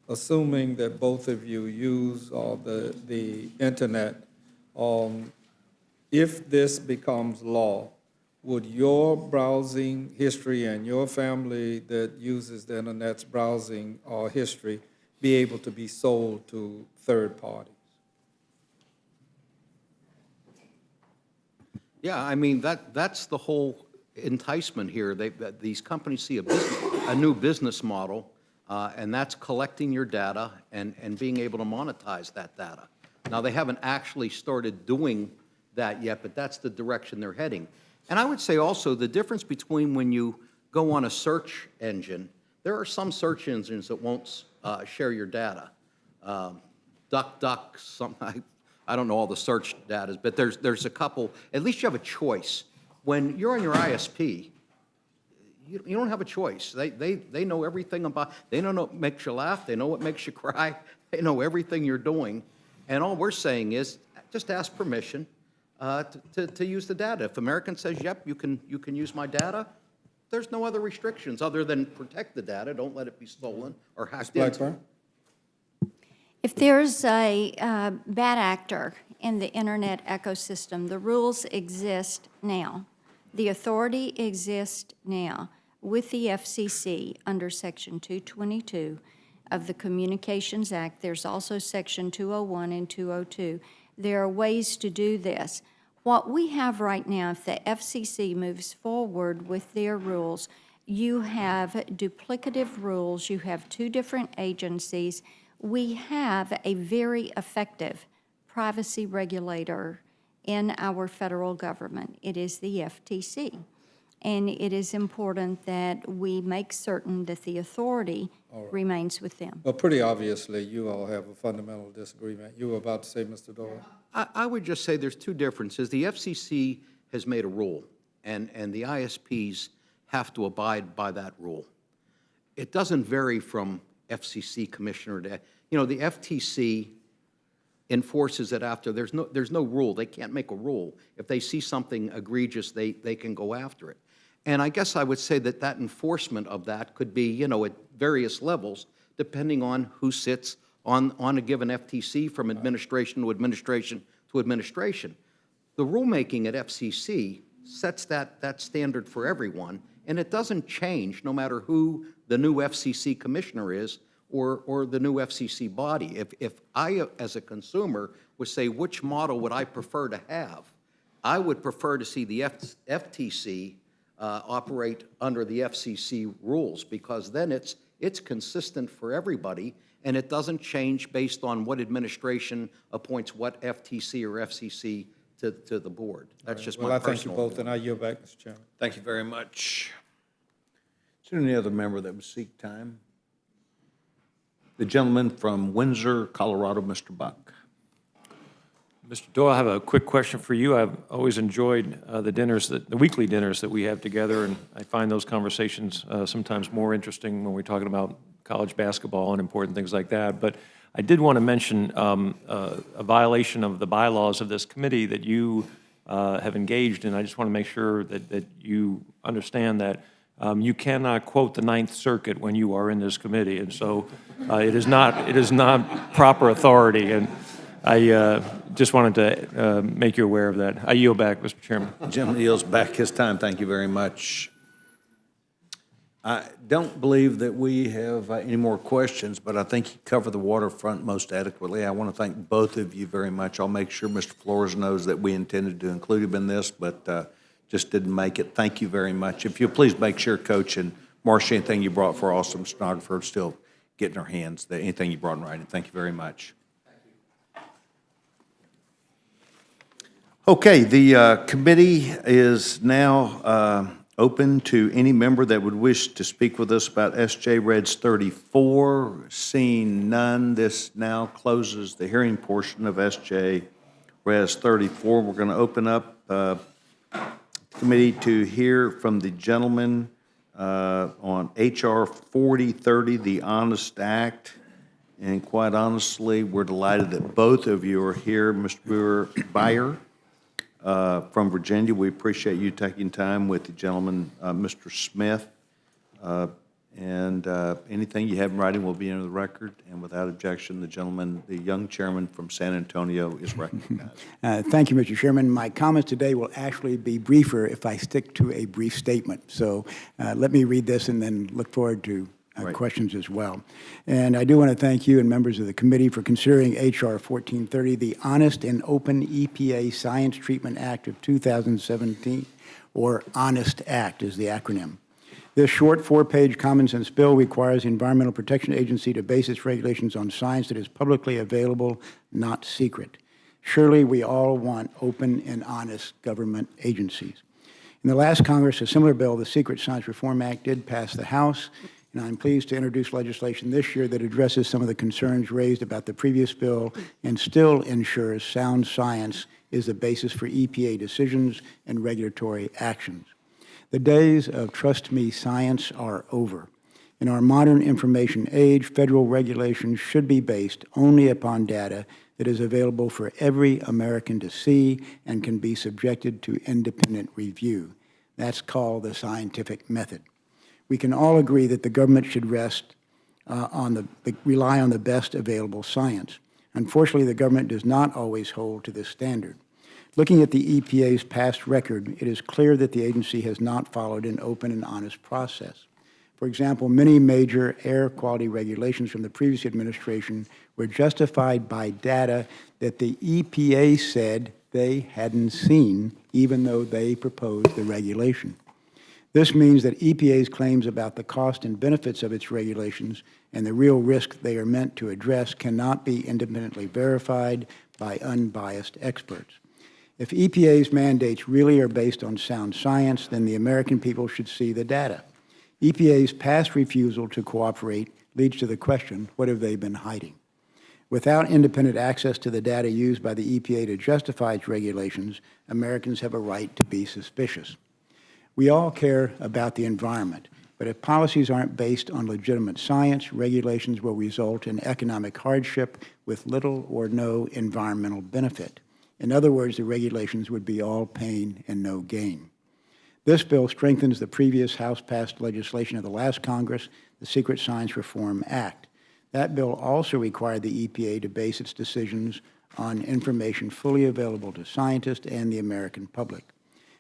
Assuming that both of you use the internet, if this becomes law, would your browsing history and your family that uses the internet's browsing or history be able to be sold to third parties? Yeah, I mean, that's the whole enticement here. These companies see a new business model, and that's collecting your data and being able to monetize that data. Now, they haven't actually started doing that yet, but that's the direction they're heading. And I would say also the difference between when you go on a search engine, there are some search engines that won't share your data. DuckDuck, I don't know all the search data, but there's a couple. At least you have a choice. When you're on your ISP, you don't have a choice. They know everything about. They know what makes you laugh. They know what makes you cry. They know everything you're doing, and all we're saying is just ask permission to use the data. If American says, "Yep, you can use my data," there's no other restrictions other than protect the data. Don't let it be stolen or hacked into. Blackburn? If there's a bad actor in the internet ecosystem, the rules exist now. The authority exists now with the FCC under Section 222 of the Communications Act. There's also Section 201 and 202. There are ways to do this. What we have right now, if the FCC moves forward with their rules, you have duplicative rules. You have two different agencies. We have a very effective privacy regulator in our federal government. It is the FTC. And it is important that we make certain that the authority remains with them. Well, pretty obviously, you all have a fundamental disagreement. You were about to say, Mr. Doyle? I would just say there's two differences. The FCC has made a rule, and the ISPs have to abide by that rule. It doesn't vary from FCC commissioner to, the FTC enforces it after. There's no rule. They can't make a rule. If they see something egregious, they can go after it. And I guess I would say that enforcement of that could be, at various levels, depending on who sits on a given FTC, from administration to administration to administration. The rulemaking at FCC sets that standard for everyone, and it doesn't change no matter who the new FCC commissioner is or the new FCC body. If I, as a consumer, would say, which model would I prefer to have, I would prefer to see the FTC operate under the FCC rules, because then it's consistent for everybody, and it doesn't change based on what administration appoints what FTC or FCC to the board. That's just Well, my I thank you personal both, feeling. and I yield back, Mr. Chairman. Thank you very much. Is there any other member that would seek time? The gentleman from Windsor, Colorado, Mr. Buck. Mr. Doyle, I have a quick question for you. I've always enjoyed the dinners, the weekly dinners that we have together, and I find those conversations sometimes more interesting when we're talking about college basketball and important things like that. But I did want to mention a violation of the bylaws of this committee that you have engaged in. I just want to make sure that you understand that you cannot quote the Ninth Circuit when you are in this committee, and so it is not proper authority. And I just wanted to make you aware of that. I yield back, Mr. Chairman. The gentleman yields back his time. Thank you very much. I don't believe that we have any more questions, but I think you covered the waterfront most adequately. I want to thank both of you very much. I'll make sure Mr. Flores knows that we intended to include him in this, but just didn't make it. Thank you very much. If you'll please make sure, Coach, and Marcia, anything you brought for awesome stenographer still get in her hands, anything you brought in writing. Thank you very much. Okay, the committee is now open to any member that would wish to speak with us about SJ Reds 34. Seeing none, this now closes the hearing portion of SJ Res 34. We're going to open up the committee to hear from the gentleman on H.R. 4030, the Honest Act. And quite honestly, we're delighted that both of you are here. Mr. Beyer from Virginia, we appreciate you taking time with the gentleman, Mr. Smith. And anything you have in writing will be into the record. And without objection, the gentleman, the young chairman from San Antonio is recognized. Thank you, Mr. Chairman. My comments today will actually be briefer if I stick to a brief statement. So let me read this and then look forward to questions as well. And I do want to thank you and members of the committee for considering H.R. 1430, the Honest and Open EPA Science Treatment Act of 2017, or HONEST Act is the acronym. This short 4-page common sense bill requires the Environmental Protection Agency to base its regulations on science that is publicly available, not secret. Surely we all want open and honest government agencies. In the last Congress, a similar bill, the Secret Science Reform Act, did pass the House, and I'm pleased to introduce legislation this year that addresses some of the concerns raised about the previous bill and still ensures sound science is the basis for EPA decisions and regulatory actions. The days of trust me science are over. In our modern information age, federal regulations should be based only upon data that is available for every American to see and can be subjected to independent review. That's called the scientific method. We can all agree that the government should rely on the best available science. Unfortunately, the government does not always hold to this standard. Looking at the EPA's past record, it is clear that the agency has not followed an open and honest process. For example, many major air quality regulations from the previous administration were justified by data that the EPA said they hadn't seen, even though they proposed the regulation. This means that EPA's claims about the cost and benefits of its regulations and the real risk they are meant to address cannot be independently verified by unbiased experts. If EPA's mandates really are based on sound science, then the American people should see the data. EPA's past refusal to cooperate leads to the question, what have they been hiding? Without independent access to the data used by the EPA to justify its regulations, Americans have a right to be suspicious. We all care about the environment, but if policies aren't based on legitimate science, regulations will result in economic hardship with little or no environmental benefit. In other words, the regulations would be all pain and no gain. This bill strengthens the previous House-passed legislation of the last Congress, the Secret Science Reform Act. That bill also required the EPA to base its decisions on information fully available to scientists and the American public.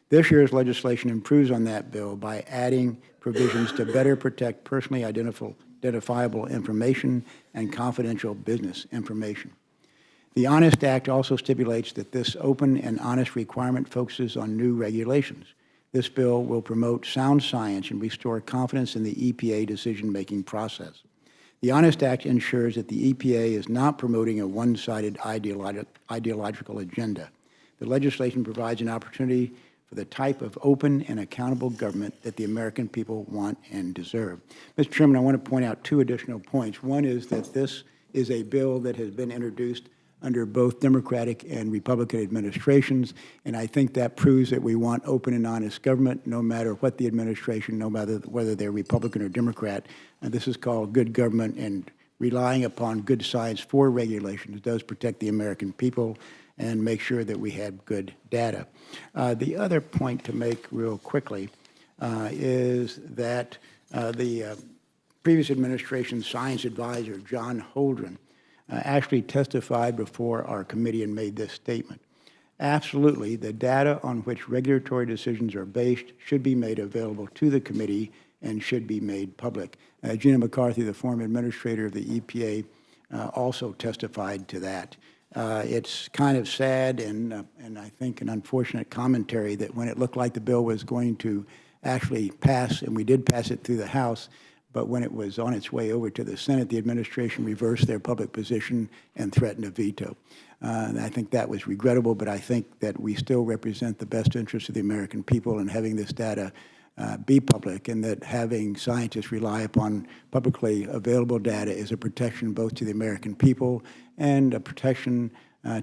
This year's legislation improves on that bill by adding provisions to better protect personally identifiable information and confidential business information. The HONEST Act also stipulates that this open and honest requirement focuses on new regulations. This bill will promote sound science and restore confidence in the EPA decision-making process. The HONEST Act ensures that the EPA is not promoting a one-sided ideological agenda. The legislation provides an opportunity for the type of open and accountable government that the American people want and deserve. Mr. Chairman, I want to point out two additional points. One is that this is a bill that has been introduced under both Democratic and Republican administrations, and I think that proves that we want open and honest government, no matter what the administration, no matter whether they're Republican or Democrat. And this is called good government, and relying upon good science for regulations does protect the American people and make sure that we have good data. The other point to make real quickly is that the previous administration's science advisor, John Holdren, actually testified before our committee and made this statement. Absolutely, the data on which regulatory decisions are based should be made available to the committee and should be made public. Gina McCarthy, the former administrator of the EPA, also testified to that. It's kind of sad and I think an unfortunate commentary that when it looked like the bill was going to actually pass, and we did pass it through the House, but when it was on its way over to the Senate, the administration reversed their public position and threatened a veto. And I think that was regrettable, but I think that we still represent the best interests of the American people in having this data be public, and that having scientists rely upon publicly available data is a protection both to the American people and a protection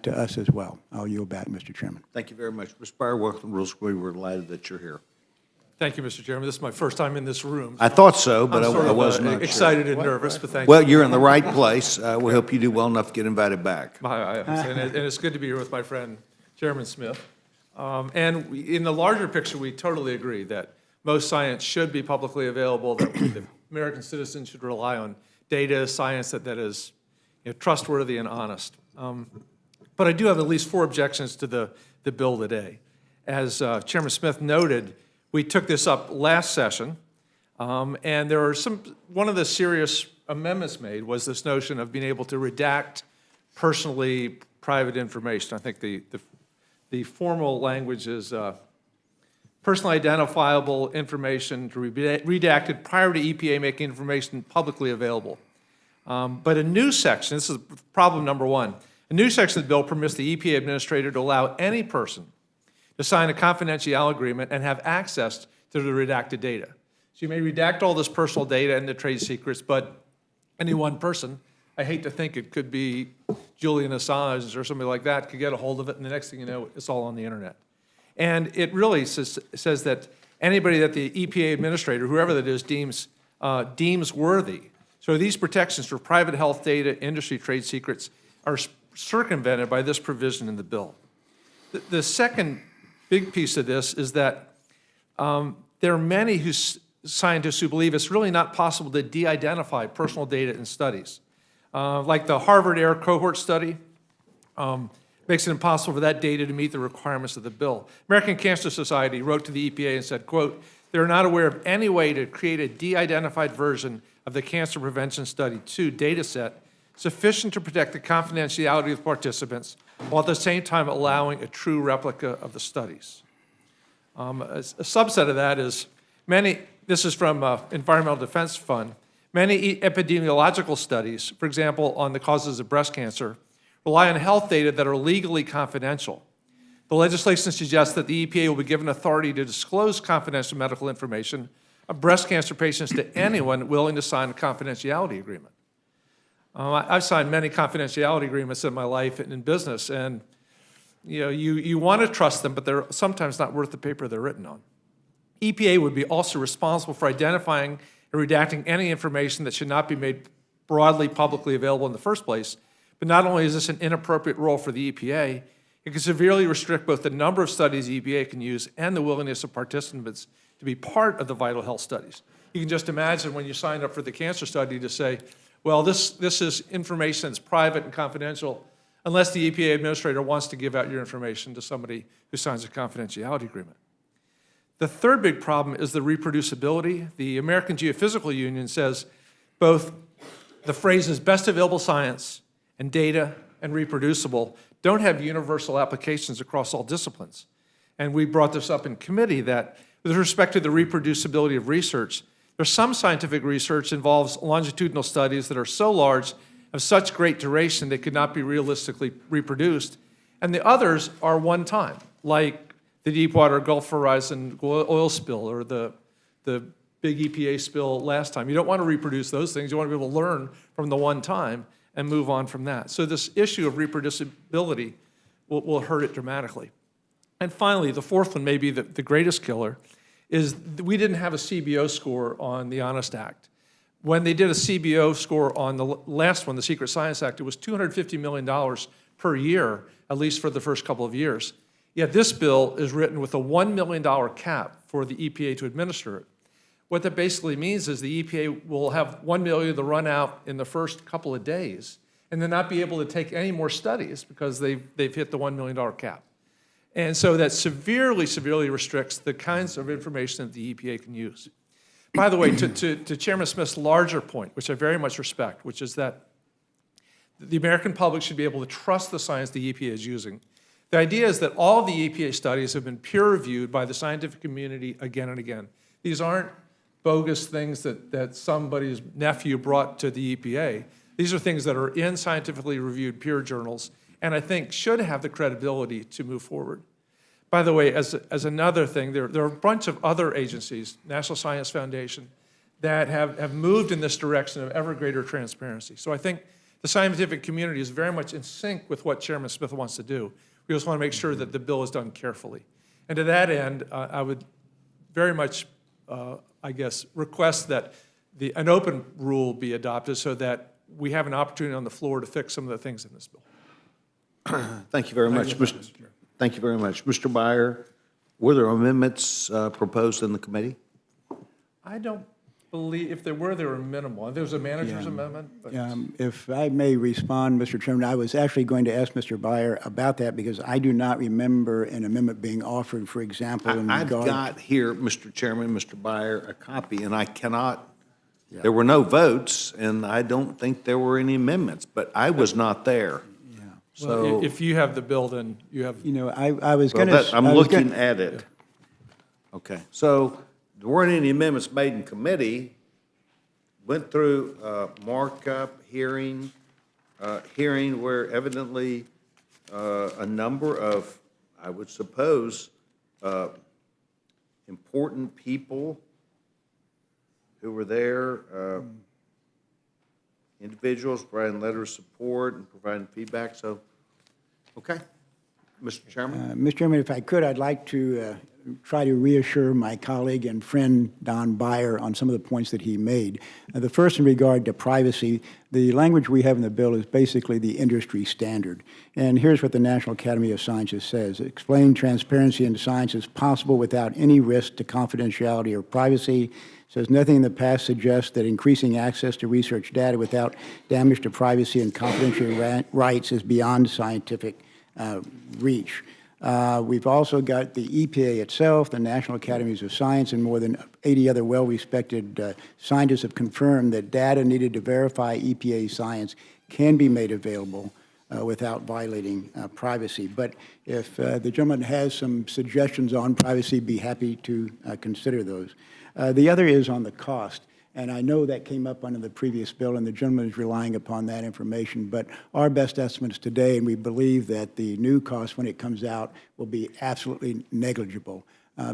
to us as well. I'll yield back, Mr. Chairman. Thank you very much. Mr. Breyer, welcome to the Rules Committee. We're delighted that you're here. Thank you, Mr. Chairman. This is my first time in this room. I thought so, but I'm sort I of, was not excited sure. and nervous, but thank you. Well, you're in the right place. We hope you do well enough to get invited back. And it's good to be here with my friend, Chairman Smith. And in the larger picture, we totally agree that most science should be publicly available, that the American citizens should rely on data, science that is trustworthy and honest. But I do have at least 4 objections to the bill today. As Chairman Smith noted, we took this up last session, and there are one of the serious amendments made was this notion of being able to redact personally private information. I think the formal language is personally identifiable information to be redacted prior to EPA making information publicly available. But a new section, this is problem number 1, a new section of the bill permits the EPA administrator to allow any person to sign a confidentiality agreement and have access to the redacted data. So you may redact all this personal data and the trade secrets, but any one person, I hate to think it could be Julian Assange or somebody like that, could get a hold of it, and the next thing you know, it's all on the internet. And it really says that anybody that the EPA administrator, whoever that is, deems worthy. So these protections for private health data, industry trade secrets are circumvented by this provision in the bill. The second big piece of this is that there are many scientists who believe it's really not possible to de-identify personal data in studies. Like the Harvard Air Cohort study makes it impossible for that data to meet the requirements of the bill. American Cancer Society wrote to the EPA and said, quote, "They're not aware of any way to create a de-identified version of the Cancer Prevention Study 2 data set sufficient to protect the confidentiality of participants while at the same time allowing a true replica of the studies." A subset of that is this is from Environmental Defense Fund, many epidemiological studies, for example, on the causes of breast cancer, rely on health data that are legally confidential. The legislation suggests that the EPA will be given authority to disclose confidential medical information of breast cancer patients to anyone willing to sign a confidentiality agreement. I've signed many confidentiality agreements in my life and in business, and you want to trust them, but they're sometimes not worth the paper they're written on. EPA would be also responsible for identifying and redacting any information that should not be made broadly publicly available in the first place. But not only is this an inappropriate role for the EPA, it can severely restrict both the number of studies the EPA can use and the willingness of participants to be part of the vital health studies. You can just imagine when you signed up for the cancer study to say, well, this is information that's private and confidential unless the EPA administrator wants to give out your information to somebody who signs a confidentiality agreement. The third big problem is the reproducibility. The American Geophysical Union says both the phrases best available science and data and reproducible don't have universal applications across all disciplines. And we brought this up in committee that with respect to the reproducibility of research, there's some scientific research involves longitudinal studies that are so large, of such great duration, they could not be realistically reproduced. And the others are one time, like the Deepwater Gulf Horizon oil spill or the big EPA spill last time. You don't want to reproduce those things. You want to be able to learn from the one time and move on from that. So this issue of reproducibility will hurt it dramatically. And finally, the fourth one, maybe the greatest killer, is we didn't have a CBO score on the Honest Act. When they did a CBO score on the last one, the Secret Science Act, it was $250 million per year, at least for the first couple of years. Yet this bill is written with a $1 million cap for the EPA to administer it. What that basically means is the EPA will have $1 million to run out in the first couple of days and then not be able to take any more studies because they've hit the $1 million cap. And so that severely, severely restricts the kinds of information that the EPA can use. By the way, to Chairman Smith's larger point, which I very much respect, which is that the American public should be able to trust the science the EPA is using. The idea is that all of the EPA studies have been peer-reviewed by the scientific community again and again. These aren't bogus things that somebody's nephew brought to the EPA. These are things that are in scientifically reviewed peer journals, and I think should have the credibility to move forward. By the way, as another thing, there are a bunch of other agencies, National Science Foundation, that have moved in this direction of ever greater transparency. So I think the scientific community is very much in sync with what Chairman Smith wants to do. We just want to make sure that the bill is done carefully. And to that end, I would very much, I guess, request that an open rule be adopted so that we have an opportunity on the floor to fix some of the things in this bill. Thank you very much, Mr. Thank you very much. Mr. Byer, were there amendments proposed in the committee? I don't believe, if there were minimal. There was a manager's amendment. But If I may respond, Mr. Chairman, I was actually going to ask Mr. Byer about that because I do not remember an amendment being offered, for example, in I've regard. got here, Mr. Chairman, Mr. Byer, a copy, and I cannot, there were no votes, and I don't think there were any amendments, but I was not there. well, So, if you have the bill, then you have. You know, I was well, going to. I'm looking at it. Okay, so there weren't any amendments made in committee. Went through markup, hearing where evidently a number of, I would suppose, important people who were there, individuals providing letters of support and providing feedback, so, okay. Mr. Chairman? Mr. Chairman, if I could, I'd like to try to reassure my colleague and friend Don Byer on some of the points that he made. The first in regard to privacy, the language we have in the bill is basically the industry standard. And here's what the National Academy of Sciences says. Explain transparency in science is possible without any risk to confidentiality or privacy. Says nothing in the past suggests that increasing access to research data without damage to privacy and confidentiality rights is beyond scientific reach. We've also got the EPA itself, the National Academies of Science, and more than 80 other well-respected scientists have confirmed that data needed to verify EPA science can be made available without violating privacy. But if the gentleman has some suggestions on privacy, be happy to consider those. The other is on the cost. And I know that came up under the previous bill, and the gentleman is relying upon that information. But our best estimates today, and we believe that the new cost when it comes out will be absolutely negligible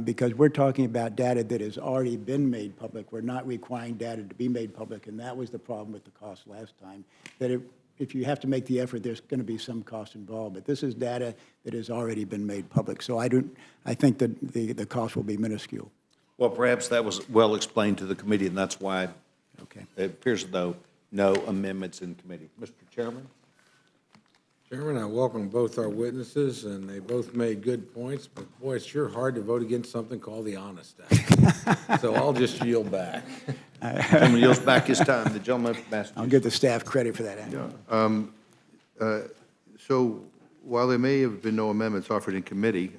because we're talking about data that has already been made public. We're not requiring data to be made public, and that was the problem with the cost last time, that if you have to make the effort, there's going to be some cost involved. But this is data that has already been made public. So I think that the cost will be minuscule. Well, perhaps that was well explained to the committee, and that's why it appears as though no amendments in committee. Mr. Chairman? Chairman, I welcome both our witnesses, and they both made good points, but boy, it's sure hard to vote against something called the Honest Act. So I'll just yield back. Gentleman yields back his time. The gentleman from Massachusetts. I'll give the staff credit for that. So while there may have been no amendments offered in committee,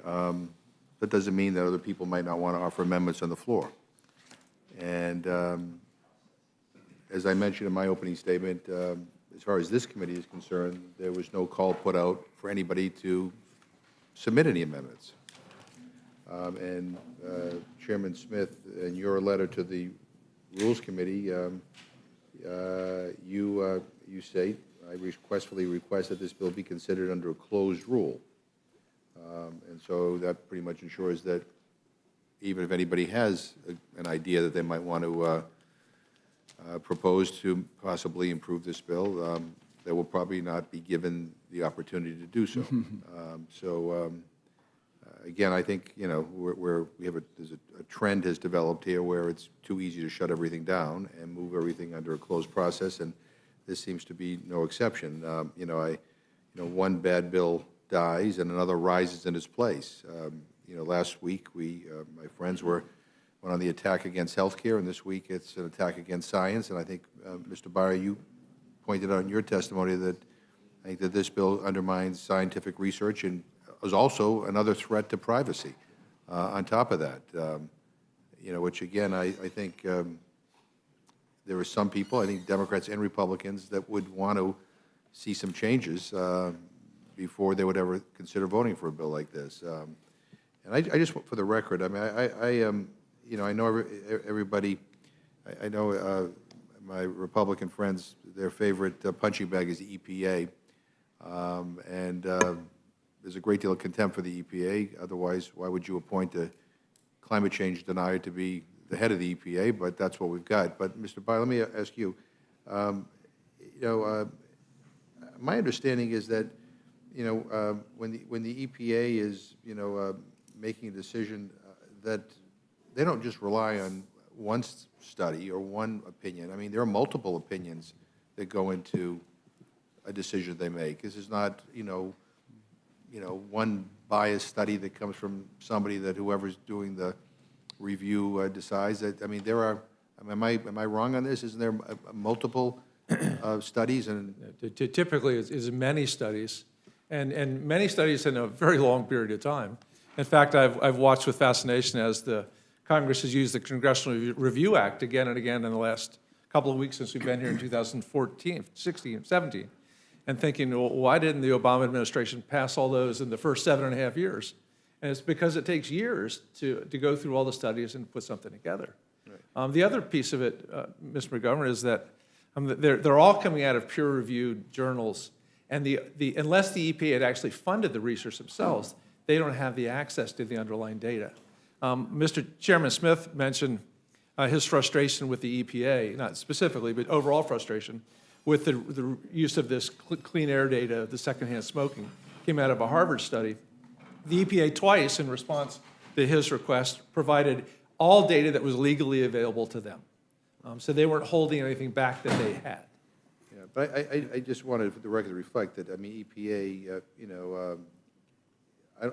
that doesn't mean that other people might not want to offer amendments on the floor. And as I mentioned in my opening statement, as far as this committee is concerned, there was no call put out for anybody to submit any amendments. And Chairman Smith, in your letter to the Rules Committee, you state, I respectfully request that this bill be considered under a closed rule. And so that pretty much ensures that even if anybody has an idea that they might want to propose to possibly improve this bill, they will probably not be given the opportunity to do so. Again, I think, you know, there's a trend has developed here where it's too easy to shut everything down and move everything under a closed process, and this seems to be no exception. One bad bill dies and another rises in its place. Last week, my friends went on the attack against healthcare, and this week it's an attack against science, and I think, Mr. Byer, you pointed out in your testimony that I think that this bill undermines scientific research and is also another threat to privacy on top of that, which again, I think there are some people, I think Democrats and Republicans, that would want to see some changes before they would ever consider voting for a bill like this. And I just, for the record, I mean, I know everybody, I know my Republican friends, their favorite punching bag is the EPA, and there's a great deal of contempt for the EPA. Otherwise, why would you appoint a climate change denier to be the head of the EPA? But that's what we've got. But Mr. Byer, let me ask you. My understanding is that when the EPA is making a decision, that they don't just rely on one study or one opinion. I mean, there are multiple opinions that go into a decision they make. This is not one biased study that comes from somebody that whoever's doing the review decides. That, I mean, there are, am I wrong on this? Isn't there multiple studies? And Typically, it's many studies, and many studies in a very long period of time. In fact, I've watched with fascination as the Congress has used the Congressional Review Act again and again in the last couple of weeks since we've been here in 2014, 16, 17, and thinking, well, why didn't the Obama administration pass all those in the first 7.5 years? And it's because it takes years to go through all the studies and put something together. Right. The other piece of it, Mr. McGovern, is that they're all coming out of peer-reviewed journals, and unless the EPA had actually funded the research themselves, they don't have the access to the underlying data. Mr. Chairman Smith mentioned his frustration with the EPA, not specifically, but overall frustration with the use of this clean air data, the secondhand smoking, came out of a Harvard study. The EPA twice, in response to his request, provided all data that was legally available to them. So they weren't holding anything back that they had. Yeah, but I just wanted, for the record, to reflect that, I mean, EPA,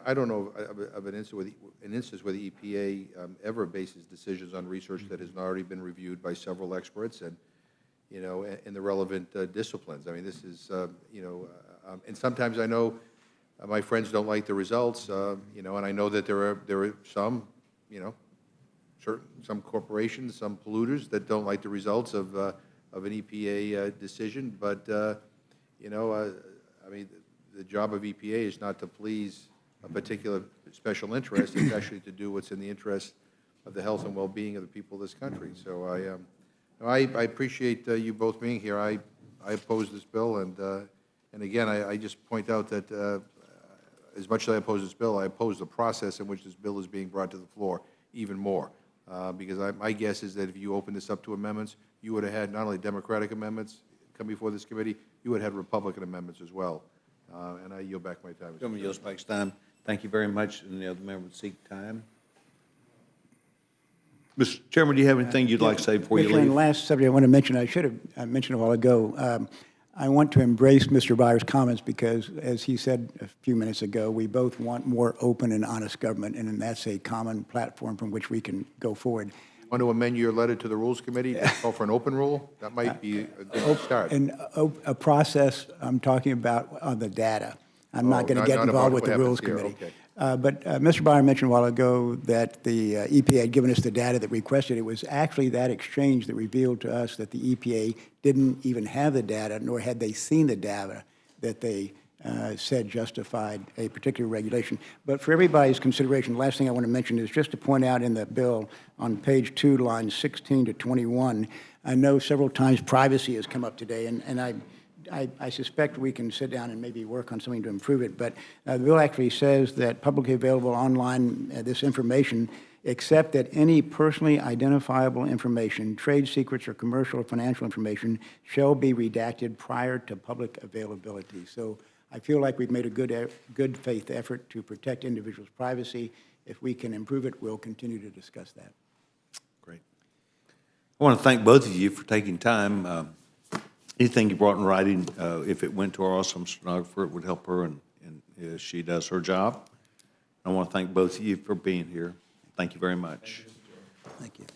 I don't know of an instance where the EPA ever bases decisions on research that has already been reviewed by several experts and, in the relevant disciplines. I mean, this is, and sometimes I know my friends don't like the results, and I know that there are some, some corporations, some polluters that don't like the results of an EPA decision. But, I mean, the job of EPA is not to please a particular special interest. It's actually to do what's in the interest of the health and well-being of the people of this country. So I appreciate you both being here. I oppose this bill, and again, I just point out that as much as I oppose this bill, I oppose the process in which this bill is being brought to the floor even more. Because my guess is that if you open this up to amendments, you would have had not only Democratic amendments come before this committee, you would have had Republican amendments as well. And I yield back my time. Gentleman yields back his time. Thank you very much. And the other member would seek time. Mr. Chairman, do you have anything you'd like to say before you Mr. Chairman, leave? last subject I want to mention, I should have mentioned a while ago, I want to embrace Mr. Byer's comments because, as he said a few minutes ago, we both want more open and honest government, and that's a common platform from which we can go forward. Want to amend your letter to the Rules Committee to call for an open rule? That might be a good start. And a process I'm talking about on the data. I'm not going to get not involved about with the what Rules happens here, Committee. okay. But Mr. Byer mentioned a while ago that the EPA had given us the data that requested. It was actually that exchange that revealed to us that the EPA didn't even have the data, nor had they seen the data that they said justified a particular regulation. But for everybody's consideration, the last thing I want to mention is just to point out in the bill on page 2, lines 16 to 21, I know several times privacy has come up today, and I I suspect we can sit down and maybe work on something to improve it, but the bill actually says that publicly available online, this information, except that any personally identifiable information, trade secrets or commercial or financial information, shall be redacted prior to public availability. So I feel like we've made a good faith effort to protect individuals' privacy. If we can improve it, we'll continue to discuss that. Great. I want to thank both of you for taking time. Anything you brought in writing, if it went to our awesome stenographer, it would help her, and she does her job. I want to thank both of you for being here. Thank you very much. Thank you.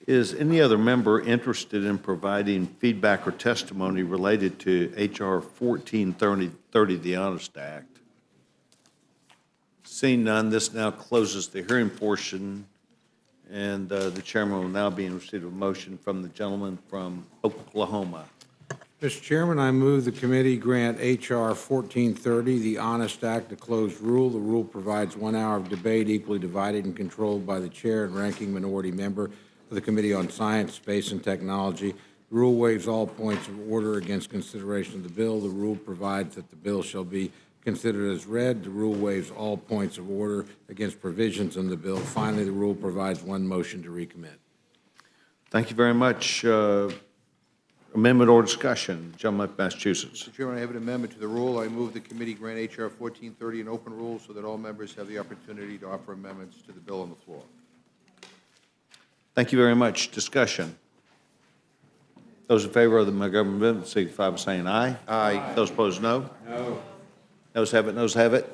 Is any other member interested in providing feedback or testimony related to H.R. 1430, the Honest Act? Seeing none, this now closes the hearing portion, and the chairman will now be in receipt of a motion from the gentleman from Oklahoma. Mr. Chairman, I move the committee grant H.R. 1430, the Honest Act, a closed rule. The rule provides 1 hour of debate equally divided and controlled by the chair and ranking minority member of the Committee on Science, Space, and Technology. The rule waives all points of order against consideration of the bill. The rule provides that the bill shall be considered as read. The rule waives all points of order against provisions in the bill. Finally, the rule provides one motion to recommit. Thank you very much. Amendment or discussion? Gentleman of Massachusetts. Mr. Chairman, I have an amendment to the rule. I move the committee grant H.R. 1430 an open rule so that all members have the opportunity to offer amendments to the bill on the floor. Thank you very much. Discussion. Those in favor of the McGovern amendment signify by saying aye. Aye. Those opposed, no. No. Those have it, those have it.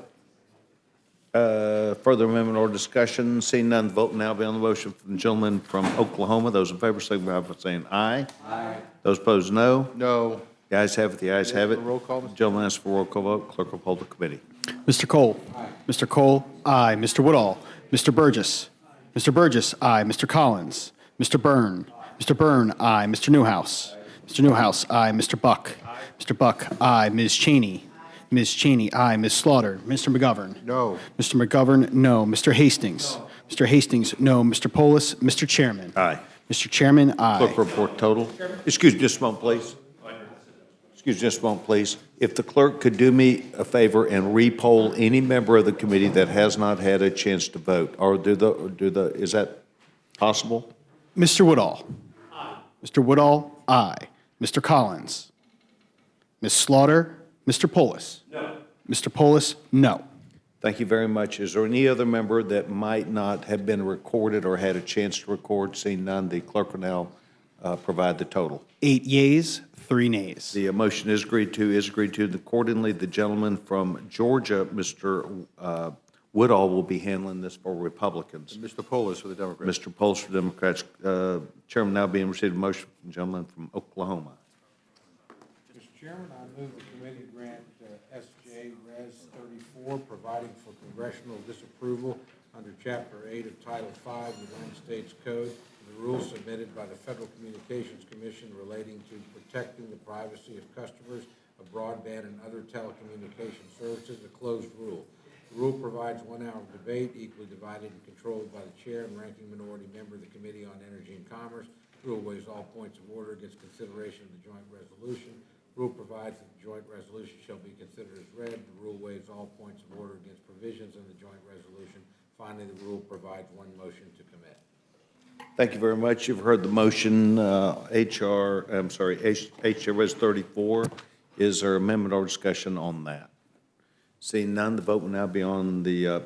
Further amendment or discussion? Seeing none, the vote now be on the motion from the gentleman from Oklahoma. Those in favor signify by saying aye. Aye. Those opposed, no. No. The ayes have it, the ayes have it. Roll call, Mr. Gentleman asks for roll call vote. Clerk will poll the committee. Mr. Cole. Aye. Mr. Cole, aye. Mr. Woodall. Mr. Burgess. Mr. Burgess, aye. Mr. Collins. Mr. Byrne. Mr. Byrne, aye. Mr. Newhouse. Mr. Newhouse, aye. Mr. Buck. Mr. Buck, aye. Ms. Cheney. Ms. Cheney, aye. Ms. Slaughter. Mr. McGovern. No. Mr. McGovern, no. Mr. Hastings. Mr. Hastings, no. Mr. Polis. Mr. Chairman. Aye. Mr. Chairman, aye. Clerk report total. Excuse me just a moment, please. Excuse me just a moment, please. If the clerk could do me a favor and re-poll any member of the committee that has not had a chance to vote, or is that possible? Mr. Woodall. Aye. Mr. Woodall, aye. Mr. Collins. Ms. Slaughter. Mr. Polis. No. Mr. Polis, no. Thank you very much. Is there any other member that might not have been recorded or had a chance to record? Seeing none, the clerk will now provide the total. 8 yeas, 3 nays. The motion is agreed to. Accordingly, the gentleman from Georgia, Mr. Woodall, will be handling this for Republicans. Mr. Polis for the Democrats. Mr. Polis for Democrats. Chairman now being received a motion from the gentleman from Oklahoma. Mr. Chairman, I move the committee grant S.J. Res. 34, providing for congressional disapproval under Chapter 8 of Title 5 of the United States Code, the rules submitted by the Federal Communications Commission relating to protecting the privacy of customers of broadband and other telecommunication services, a closed rule. The rule provides 1 hour of debate, equally divided and controlled by the chair and ranking minority member of the Committee on Energy and Commerce. The rule waives all points of order against consideration of the joint resolution. The rule provides that the joint resolution shall be considered as read. The rule waives all points of order against provisions in the joint resolution. Finally, the rule provides one motion to commit. Thank you very much. You've heard the motion, H.R. Res. 34. Is there amendment or discussion on that? Seeing none, the vote will now be on the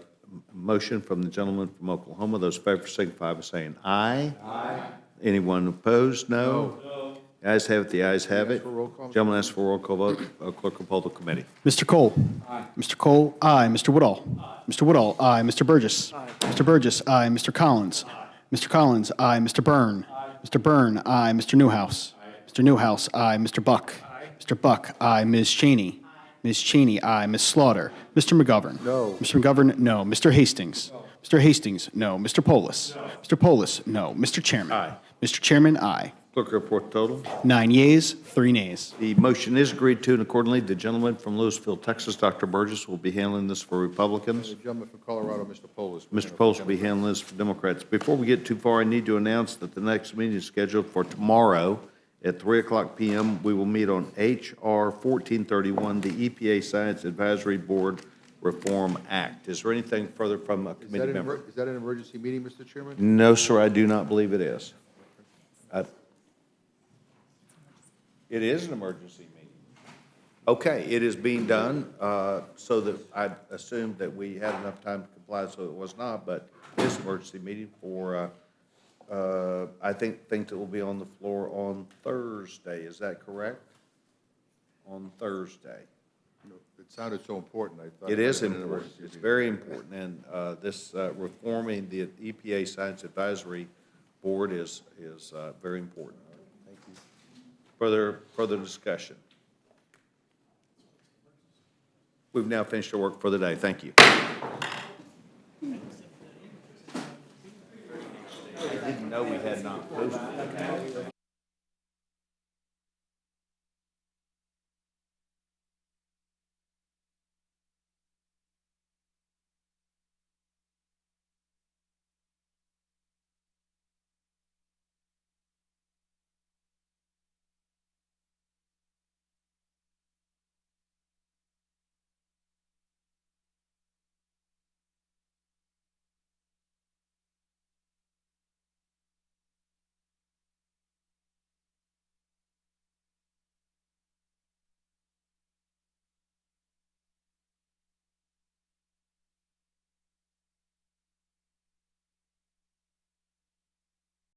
motion from the gentleman from Oklahoma. Those in favor signify by saying aye. Aye. Anyone opposed? No. No. The ayes have it. The ayes have it. Gentleman asks for a roll call vote. Clerk will poll the committee. Mr. Cole. Aye. Mr. Cole, aye. Mr. Woodall. Aye. Mr. Woodall, aye. Mr. Burgess. Aye. Mr. Burgess, aye. Mr. Collins. Aye. Mr. Collins, aye. Mr. Byrne. Aye. Mr. Byrne, aye. Mr. Newhouse. Aye. Mr. Newhouse, aye. Mr. Buck. Aye. Mr. Buck, aye. Ms. Cheney. Ms. Cheney, aye. Ms. Slaughter. Mr. McGovern. No. Mr. McGovern, no. Mr. Hastings. No. Mr. Hastings, no. Mr. Polis. No. Mr. Polis, no. Mr. Chairman. Aye. Mr. Chairman, aye. Clerk report total. 9 yeas, 3 nays. The motion is agreed to, and accordingly, the gentleman from Louisville, Texas, Dr. Burgess, will be handling this for Republicans. The gentleman from Colorado, Mr. Polis. Mr. Polis will be handling this for Democrats. Before we get too far, I need to announce that the next meeting is scheduled for tomorrow At 3:00 PM, we will meet on HR 1431, the EPA Science Advisory Board Reform Act. Is there anything further from a committee member? Is that an emergency meeting, Mr. Chairman? No, sir, I do not believe it is. It is an emergency meeting. Okay, it is being done, so that I assumed that we had enough time to comply, so it was not, but it is an emergency meeting for, I think it will be on the floor on Thursday. Is that correct? On Thursday. It sounded so important, I thought. It might is have been an important. emergency It's meeting. very important, and this reforming the EPA Science Advisory Board is very important. Thank you. Further discussion? We've now finished our work for the day. Thank you.